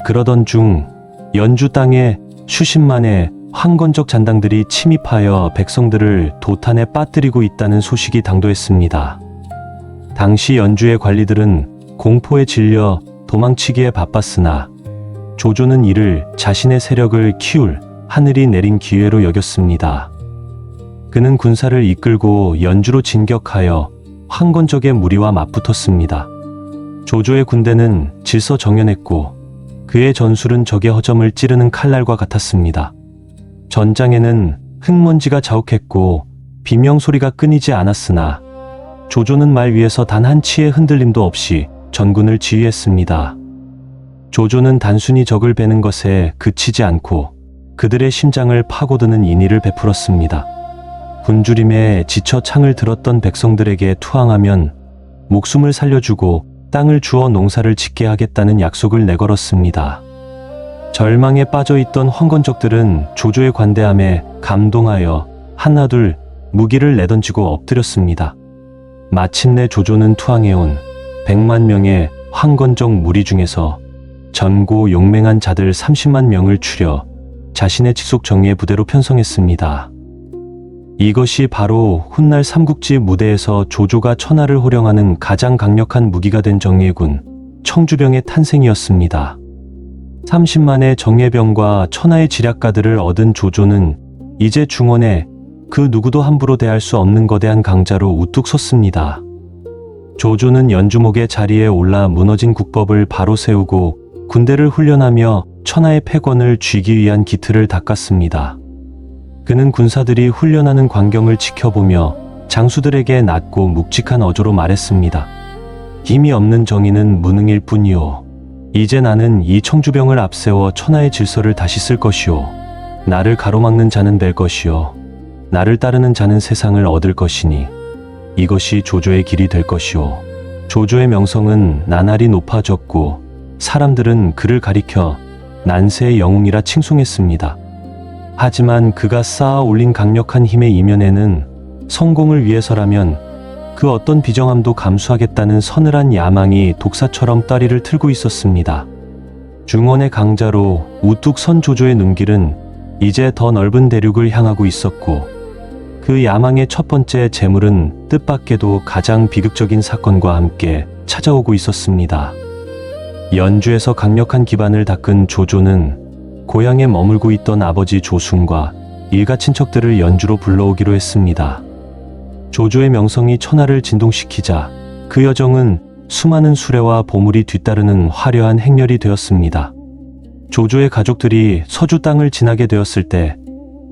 그러던 중 연주 땅에 수십만의 황건적 잔당들이 침입하여 백성들을 도탄에 빠뜨리고 있다는 소식이 당도했습니다. 당시 연주의 관리들은 공포에 질려 도망치기에 바빴으나 조조는 이를 자신의 세력을 키울 하늘이 내린 기회로 여겼습니다. 그는 군사를 이끌고 연주로 진격하여 황건적의 무리와 맞붙었습니다. 조조의 군대는 질서정연했고 그의 전술은 적의 허점을 찌르는 칼날과 같았습니다. 전장에는 흙먼지가 자욱했고 비명소리가 끊이지 않았으나 조조는 말 위에서 단 한 치의 흔들림도 없이 전군을 지휘했습니다. 조조는 단순히 적을 베는 것에 그치지 않고 그들의 심장을 파고드는 인의를 베풀었습니다. 굶주림에 지쳐 창을 들었던 백성들에게 투항하면 목숨을 살려주고 땅을 주어 농사를 짓게 하겠다는 약속을 내걸었습니다. 절망에 빠져있던 황건적들은 조조의 관대함에 감동하여 하나둘 무기를 내던지고 엎드렸습니다. 마침내 조조는 투항해온 100만 명의 황건적 무리 중에서 전고 용맹한 자들 30만 명을 추려 자신의 직속 정예의 부대로 편성했습니다. 이것이 바로 훗날 삼국지 무대에서 조조가 천하를 호령하는 가장 강력한 무기가 된 정예군 청주병의 탄생이었습니다. 30만의 정예병과 천하의 지략가들을 얻은 조조는 이제 중원에 그 누구도 함부로 대할 수 없는 거대한 강자로 우뚝 섰습니다. 조조는 연주목의 자리에 올라 무너진 국법을 바로 세우고 군대를 훈련하며 천하의 패권을 쥐기 위한 기틀을 닦았습니다. 그는 군사들이 훈련하는 광경을 지켜보며 장수들에게 낮고 묵직한 어조로 말했습니다. 힘이 없는 정의는 무능일 뿐이오. 이제 나는 이 청주병을 앞세워 천하의 질서를 다시 쓸 것이오. 나를 가로막는 자는 될 것이오. 나를 따르는 자는 세상을 얻을 것이니 이것이 조조의 길이 될 것이오. 조조의 명성은 나날이 높아졌고 사람들은 그를 가리켜 난세의 영웅이라 칭송했습니다. 하지만 그가 쌓아 올린 강력한 힘의 이면에는 성공을 위해서라면 그 어떤 비정함도 감수하겠다는 서늘한 야망이 독사처럼 따리를 틀고 있었습니다. 중원의 강자로 우뚝 선 조조의 눈길은 이제 더 넓은 대륙을 향하고 있었고, 그 야망의 첫 번째 재물은 뜻밖에도 가장 비극적인 사건과 함께 찾아오고 있었습니다. 연주에서 강력한 기반을 닦은 조조는 고향에 머물고 있던 아버지 조순과 일가 친척들을 연주로 불러오기로 했습니다. 조조의 명성이 천하를 진동시키자 그 여정은 수많은 수레와 보물이 뒤따르는 화려한 행렬이 되었습니다. 조조의 가족들이 서주 땅을 지나게 되었을 때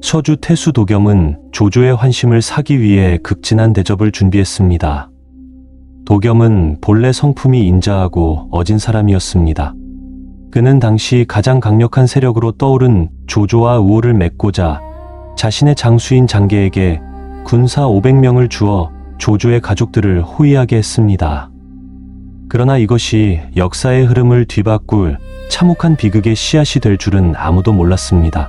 서주 태수 도겸은 조조의 환심을 사기 위해 극진한 대접을 준비했습니다. 도겸은 본래 성품이 인자하고 어진 사람이었습니다. 그는 당시 가장 강력한 세력으로 떠오른 조조와 우호를 맺고자 자신의 장수인 장계에게 군사 500명을 주어 조조의 가족들을 호위하게 했습니다. 그러나 이것이 역사의 흐름을 뒤바꿀 참혹한 비극의 씨앗이 될 줄은 아무도 몰랐습니다.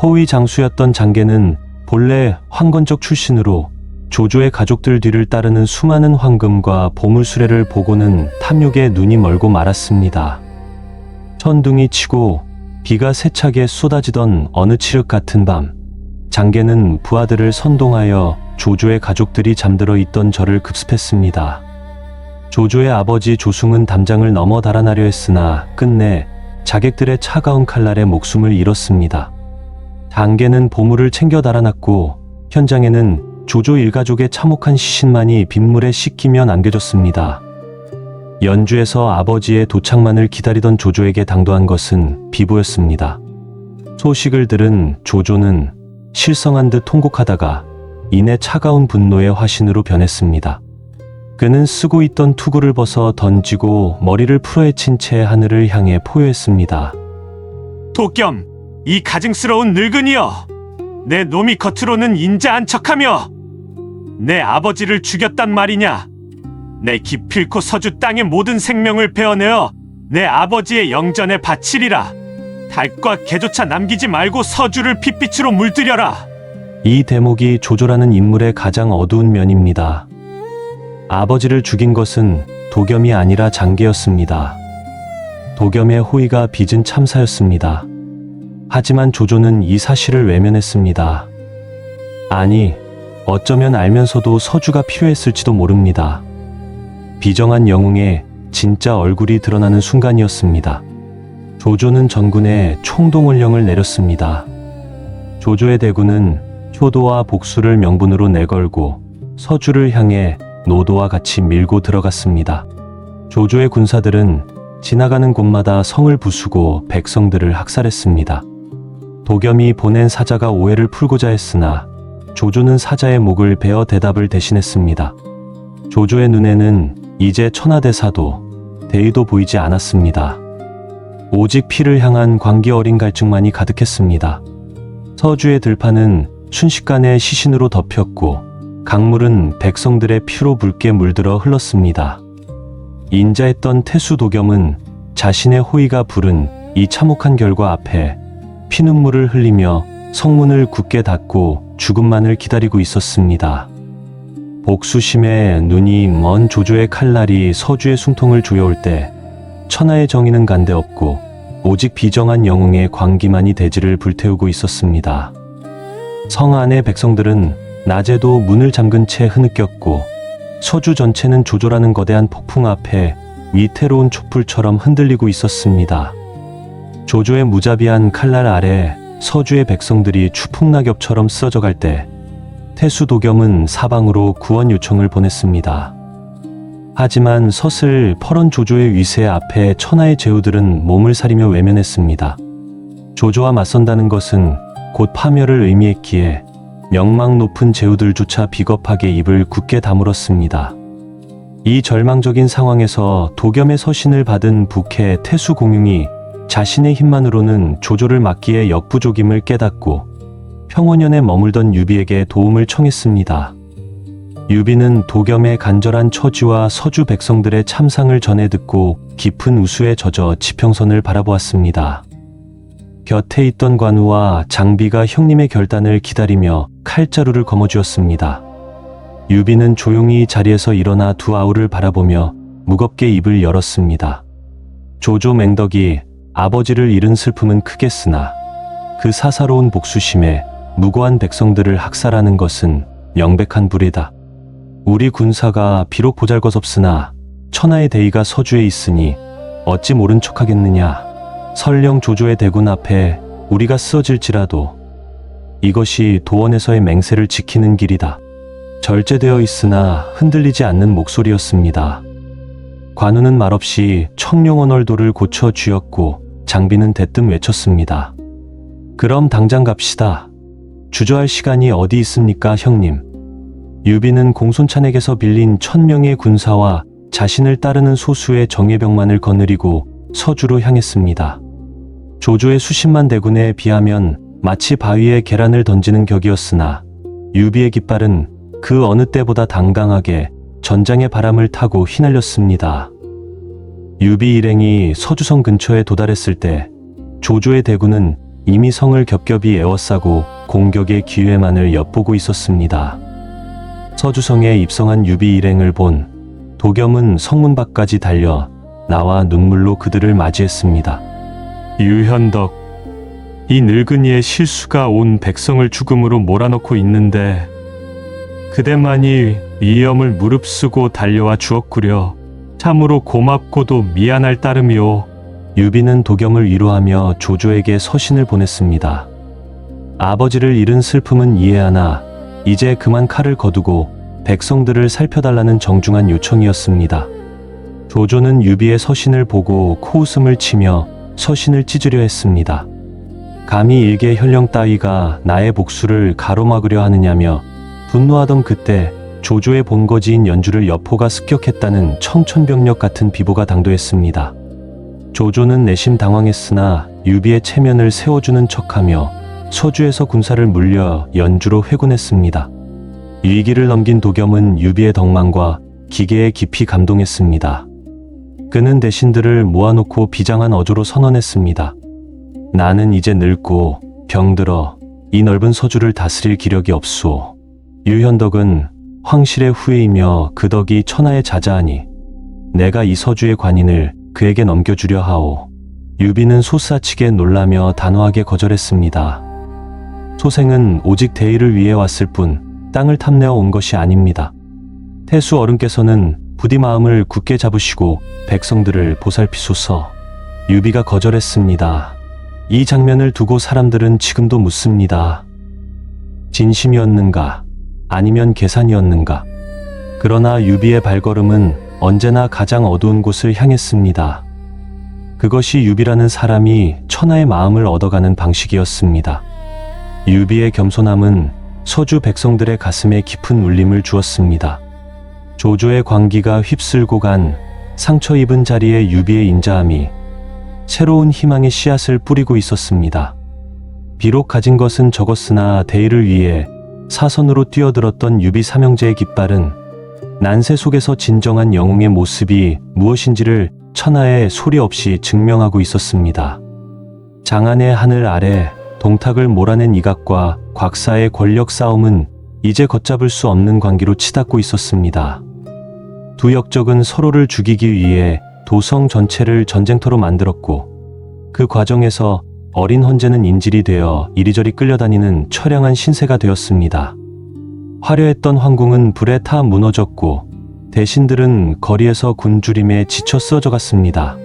호위 장수였던 장계는 본래 황건적 출신으로 조조의 가족들 뒤를 따르는 수많은 황금과 보물 수레를 보고는 탐욕에 눈이 멀고 말았습니다. 천둥이 치고 비가 세차게 쏟아지던 어느 칠흑 같은 밤, 장계는 부하들을 선동하여 조조의 가족들이 잠들어 있던 절을 급습했습니다. 조조의 아버지 조숭은 담장을 넘어 달아나려 했으나 끝내 자객들의 차가운 칼날에 목숨을 잃었습니다. 장계는 보물을 챙겨 달아났고 현장에는 조조 일가족의 참혹한 시신만이 빗물에 씻기며 남겨졌습니다. 연주에서 아버지의 도착만을 기다리던 조조에게 당도한 것은 비보였습니다. 소식을 들은 조조는 실성한 듯 통곡하다가 이내 차가운 분노의 화신으로 변했습니다. 그는 쓰고 있던 투구를 벗어 던지고 머리를 풀어헤친 채 하늘을 향해 포효했습니다. 도겸, 이 가증스러운 늙은이여! 내 놈이 겉으로는 인자한 척하며 내 아버지를 죽였단 말이냐? 내 기필코 서주 땅의 모든 생명을 베어내어 내 아버지의 영전에 바치리라. 닭과 개조차 남기지 말고 서주를 핏빛으로 물들여라. 이 대목이 조조라는 인물의 가장 어두운 면입니다. 아버지를 죽인 것은 도겸이 아니라 장계였습니다. 도겸의 호의가 빚은 참사였습니다. 하지만 조조는 이 사실을 외면했습니다. 아니, 어쩌면 알면서도 서주가 필요했을지도 모릅니다. 비정한 영웅의 진짜 얼굴이 드러나는 순간이었습니다. 조조는 전군에 총동원령을 내렸습니다. 조조의 대군은 효도와 복수를 명분으로 내걸고 서주를 향해 노도와 같이 밀고 들어갔습니다. 조조의 군사들은 지나가는 곳마다 성을 부수고 백성들을 학살했습니다. 도겸이 보낸 사자가 오해를 풀고자 했으나 조조는 사자의 목을 베어 대답을 대신했습니다. 조조의 눈에는 이제 천하대사도 대의도 보이지 않았습니다. 오직 피를 향한 광기 어린 갈증만이 가득했습니다. 서주의 들판은 순식간에 시신으로 덮였고 강물은 백성들의 피로 붉게 물들어 흘렀습니다. 인자했던 태수 도겸은 자신의 호의가 부른 이 참혹한 결과 앞에 피눈물을 흘리며 성문을 굳게 닫고 죽음만을 기다리고 있었습니다. 복수심에 눈이 먼 조조의 칼날이 서주의 숨통을 조여올 때 천하의 정의는 간데없고 오직 비정한 영웅의 광기만이 대지를 불태우고 있었습니다. 성 안의 백성들은 낮에도 문을 잠근 채 흐느꼈고 서주 전체는 조조라는 거대한 폭풍 앞에 위태로운 촛불처럼 흔들리고 있었습니다. 조조의 무자비한 칼날 아래 서주의 백성들이 추풍낙엽처럼 쓰러져 갈 때 태수 도겸은 사방으로 구원 요청을 보냈습니다. 하지만 서슬 퍼런 조조의 위세 앞에 천하의 제후들은 몸을 사리며 외면했습니다. 조조와 맞선다는 것은 곧 파멸을 의미했기에 명망 높은 제후들조차 비겁하게 입을 굳게 다물었습니다. 이 절망적인 상황에서 도겸의 서신을 받은 북해 태수 공융이 자신의 힘만으로는 조조를 막기에 역부족임을 깨닫고 평원현에 머물던 유비에게 도움을 청했습니다. 유비는 도겸의 간절한 처지와 서주 백성들의 참상을 전해 듣고 깊은 우수에 젖어 지평선을 바라보았습니다. 곁에 있던 관우와 장비가 형님의 결단을 기다리며 칼자루를 거머쥐었습니다. 유비는 조용히 자리에서 일어나 두 아우를 바라보며 무겁게 입을 열었습니다. 조조 맹덕이 아버지를 잃은 슬픔은 크겠으나 그 사사로운 복수심에 무고한 백성들을 학살하는 것은 명백한 불이다. 우리 군사가 비록 보잘것없으나 천하의 대의가 서주에 있으니 어찌 모른 척하겠느냐. 설령 조조의 대군 앞에 우리가 쓰러질지라도 이것이 도원에서의 맹세를 지키는 길이다. 절제되어 있으나 흔들리지 않는 목소리였습니다. 관우는 말없이 청룡언얼도를 고쳐 쥐었고 장비는 대뜸 외쳤습니다. 그럼 당장 갑시다. 주저할 시간이 어디 있습니까, 형님. 유비는 공손찬에게서 빌린 1000명의 군사와 자신을 따르는 소수의 정예병만을 거느리고 서주로 향했습니다. 조조의 수십만 대군에 비하면 마치 바위에 계란을 던지는 격이었으나 유비의 깃발은 그 어느 때보다 당당하게 전장의 바람을 타고 휘날렸습니다. 유비 일행이 서주성 근처에 도달했을 때 조조의 대군은 이미 성을 겹겹이 에워싸고 공격의 기회만을 엿보고 있었습니다. 서주성에 입성한 유비 일행을 본 도겸은 성문 밖까지 달려 나와 눈물로 그들을 맞이했습니다. 유현덕, 이 늙은이의 실수가 온 백성을 죽음으로 몰아넣고 있는데 그대만이 위험을 무릅쓰고 달려와 주었구려. 참으로 고맙고도 미안할 따름이오. 유비는 도겸을 위로하며 조조에게 서신을 보냈습니다. 아버지를 잃은 슬픔은 이해하나 이제 그만 칼을 거두고 백성들을 살펴달라는 정중한 요청이었습니다. 조조는 유비의 서신을 보고 코웃음을 치며 서신을 찢으려 했습니다. 감히 일개 현령 따위가 나의 복수를 가로막으려 하느냐며 분노하던 그때 조조의 본거지인 연주를 여포가 습격했다는 청천벽력 같은 비보가 당도했습니다. 조조는 내심 당황했으나 유비의 체면을 세워주는 척하며 서주에서 군사를 물려 연주로 회군했습니다. 위기를 넘긴 도겸은 유비의 덕망과 기계에 깊이 감동했습니다. 그는 대신들을 모아놓고 비장한 어조로 선언했습니다. 나는 이제 늙고 병들어 이 넓은 서주를 다스릴 기력이 없수오. 유현덕은 황실의 후예이며 그 덕이 천하에 자자하니 내가 이 서주의 관인을 그에게 넘겨주려 하오. 유비는 소스아치게 놀라며 단호하게 거절했습니다. 소생은 오직 대의를 위해 왔을 뿐 땅을 탐내어 온 것이 아닙니다. 태수 어른께서는 부디 마음을 굳게 잡으시고 백성들을 보살피소서. 유비가 거절했습니다. 이 장면을 두고 사람들은 지금도 묻습니다. 진심이었는가? 아니면 계산이었는가? 그러나 유비의 발걸음은 언제나 가장 어두운 곳을 향했습니다. 그것이 유비라는 사람이 천하의 마음을 얻어가는 방식이었습니다. 유비의 겸손함은 서주 백성들의 가슴에 깊은 울림을 주었습니다. 조조의 광기가 휩쓸고 간 상처 입은 자리에 유비의 인자함이 새로운 희망의 씨앗을 뿌리고 있었습니다. 비록 가진 것은 적었으나 대의를 위해 사선으로 뛰어들었던 유비 삼형제의 깃발은 난세 속에서 진정한 영웅의 모습이 무엇인지를 천하에 소리 없이 증명하고 있었습니다. 장안의 하늘 아래 동탁을 몰아낸 이각과 곽사의 권력 싸움은 이제 걷잡을 수 없는 관계로 치닫고 있었습니다. 두 역적은 서로를 죽이기 위해 도성 전체를 전쟁터로 만들었고 그 과정에서 어린 헌제는 인질이 되어 이리저리 끌려다니는 처량한 신세가 되었습니다. 화려했던 황궁은 불에 타 무너졌고 대신들은 거리에서 굶주림에 지쳐 쓰러져 갔습니다.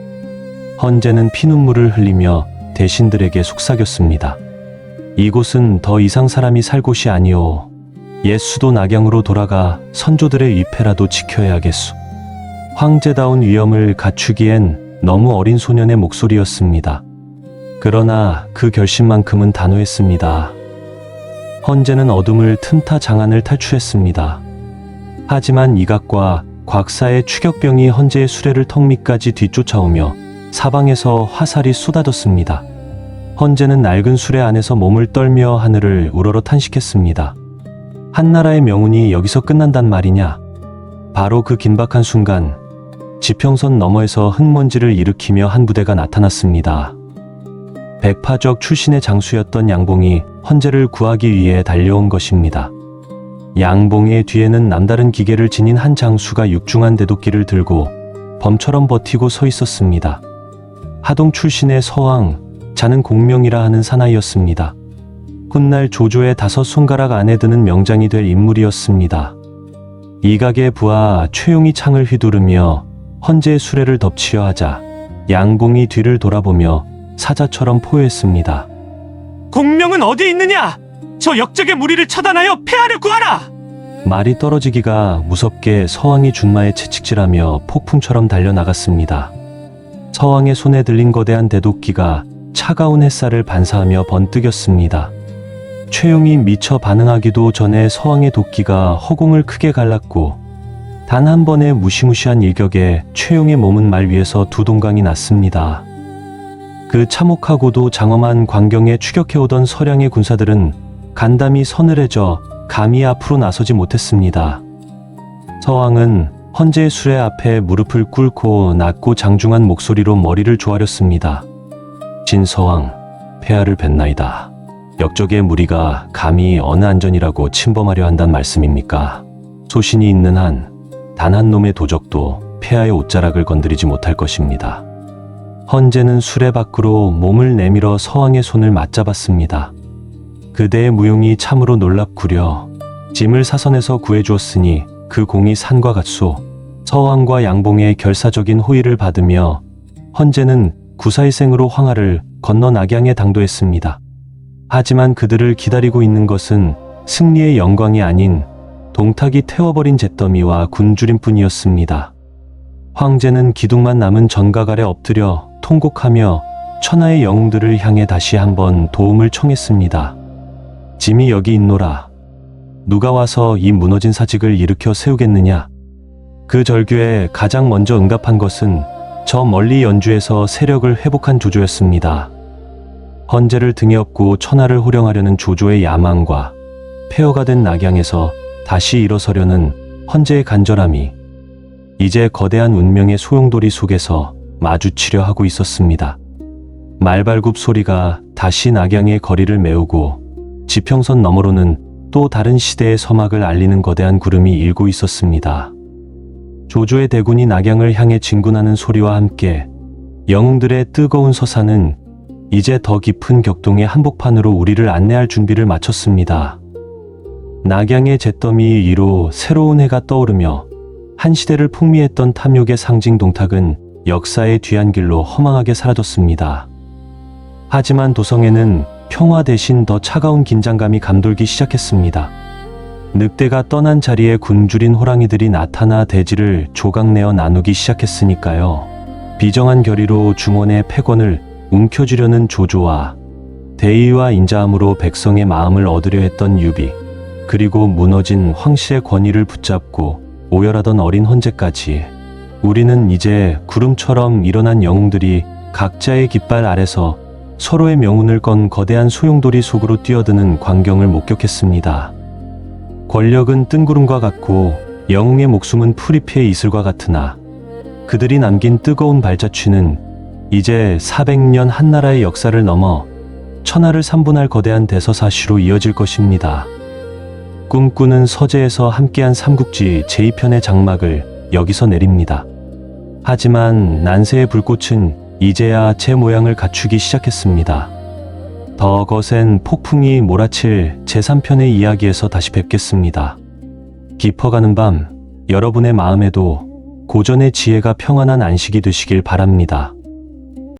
헌제는 피눈물을 흘리며 대신들에게 속삭였습니다. 이곳은 더 이상 사람이 살 곳이 아니오. 옛 수도 낙양으로 돌아가 선조들의 위패라도 지켜야겠소. 황제다운 위엄을 갖추기엔 너무 어린 소년의 목소리였습니다. 그러나 그 결심만큼은 단호했습니다. 헌제는 어둠을 틈타 장안을 탈출했습니다. 하지만 이각과 곽사의 추격병이 헌제의 수레를 턱 밑까지 뒤쫓아오며 사방에서 화살이 쏟아졌습니다. 헌제는 낡은 수레 안에서 몸을 떨며 하늘을 우러러 탄식했습니다. 한나라의 명운이 여기서 끝난단 말이냐? 바로 그 긴박한 순간 지평선 너머에서 흙먼지를 일으키며 한 부대가 나타났습니다. 백파적 출신의 장수였던 양봉이 헌재를 구하기 위해 달려온 것입니다. 양봉의 뒤에는 남다른 기계를 지닌 한 장수가 육중한 대도끼를 들고 범처럼 버티고 서 있었습니다. 하동 출신의 서왕, 자는 공명이라 하는 사나이였습니다. 훗날 조조의 5손가락 안에 드는 명장이 될 인물이었습니다. 이각의 부하 최용이 창을 휘두르며 헌재의 수레를 덮치려 하자 양봉이 뒤를 돌아보며 사자처럼 포효했습니다. 공명은 어디 있느냐? 저 역적의 무리를 처단하여 폐하를 구하라! 말이 떨어지기가 무섭게 서왕이 준마에 채찍질하며 폭풍처럼 달려나갔습니다. 서왕의 손에 들린 거대한 대도끼가 차가운 햇살을 반사하며 번뜩였습니다. 최용이 미처 반응하기도 전에 서왕의 도끼가 허공을 크게 갈랐고 단 한 번의 무시무시한 일격에 최용의 몸은 말 위에서 두 동강이 났습니다. 그 참혹하고도 장엄한 광경에 추격해오던 서량의 군사들은 간담이 서늘해져 감히 앞으로 나서지 못했습니다. 서왕은 헌재의 수레 앞에 무릎을 꿇고 낮고 장중한 목소리로 머리를 조아렸습니다. 진서왕, 폐하를 뵀나이다. 역적의 무리가 감히 어느 안전이라고 침범하려 한단 말씀입니까? 소신이 있는 한 단 한 놈의 도적도 폐하의 옷자락을 건드리지 못할 것입니다. 헌재는 수레 밖으로 몸을 내밀어 서왕의 손을 맞잡았습니다. 그대의 무용이 참으로 놀랍구려. 짐을 사선에서 구해주었으니 그 공이 산과 같소. 서왕과 양봉의 결사적인 호의를 받으며 헌재는 구사일생으로 황하를 건너 낙양에 당도했습니다. 하지만 그들을 기다리고 있는 것은 승리의 영광이 아닌 동탁이 태워버린 잿더미와 굶주림 뿐이었습니다. 황제는 기둥만 남은 전각 아래 엎드려 통곡하며 천하의 영웅들을 향해 다시 한번 도움을 청했습니다. 짐이 여기 있노라. 누가 와서 이 무너진 사직을 일으켜 세우겠느냐? 그 절규에 가장 먼저 응답한 것은 저 멀리 연주에서 세력을 회복한 조조였습니다. 헌재를 등에 업고 천하를 호령하려는 조조의 야망과 폐허가 된 낙양에서 다시 일어서려는 헌재의 간절함이 이제 거대한 운명의 소용돌이 속에서 마주치려 하고 있었습니다. 말발굽 소리가 다시 낙양의 거리를 메우고 지평선 너머로는 또 다른 시대의 서막을 알리는 거대한 구름이 일고 있었습니다. 조조의 대군이 낙양을 향해 진군하는 소리와 함께 영웅들의 뜨거운 서사는 이제 더 깊은 격동의 한복판으로 우리를 안내할 준비를 마쳤습니다. 낙양의 잿더미 위로 새로운 해가 떠오르며 한 시대를 풍미했던 탐욕의 상징 동탁은 역사의 뒤안길로 허망하게 사라졌습니다. 하지만 도성에는 평화 대신 더 차가운 긴장감이 감돌기 시작했습니다. 늑대가 떠난 자리에 굶주린 호랑이들이 나타나 대지를 조각내어 나누기 시작했으니까요. 비정한 결의로 중원의 패권을 움켜쥐려는 조조와 대의와 인자함으로 백성의 마음을 얻으려 했던 유비, 그리고 무너진 황실의 권위를 붙잡고 오열하던 어린 헌재까지 우리는 이제 구름처럼 일어난 영웅들이 각자의 깃발 아래서 서로의 명운을 건 거대한 소용돌이 속으로 뛰어드는 광경을 목격했습니다. 권력은 뜬구름과 같고 영웅의 목숨은 풀잎의 이슬과 같으나 그들이 남긴 뜨거운 발자취는 이제 400년 한나라의 역사를 넘어 천하를 삼분할 거대한 대서사시로 이어질 것입니다. 꿈꾸는 서재에서 함께한 삼국지 제2편의 장막을 여기서 내립니다. 하지만 난세의 불꽃은 이제야 제 모양을 갖추기 시작했습니다. 더 거센 폭풍이 몰아칠 제3편의 이야기에서 다시 뵙겠습니다. 깊어가는 밤, 여러분의 마음에도 고전의 지혜가 평안한 안식이 되시길 바랍니다.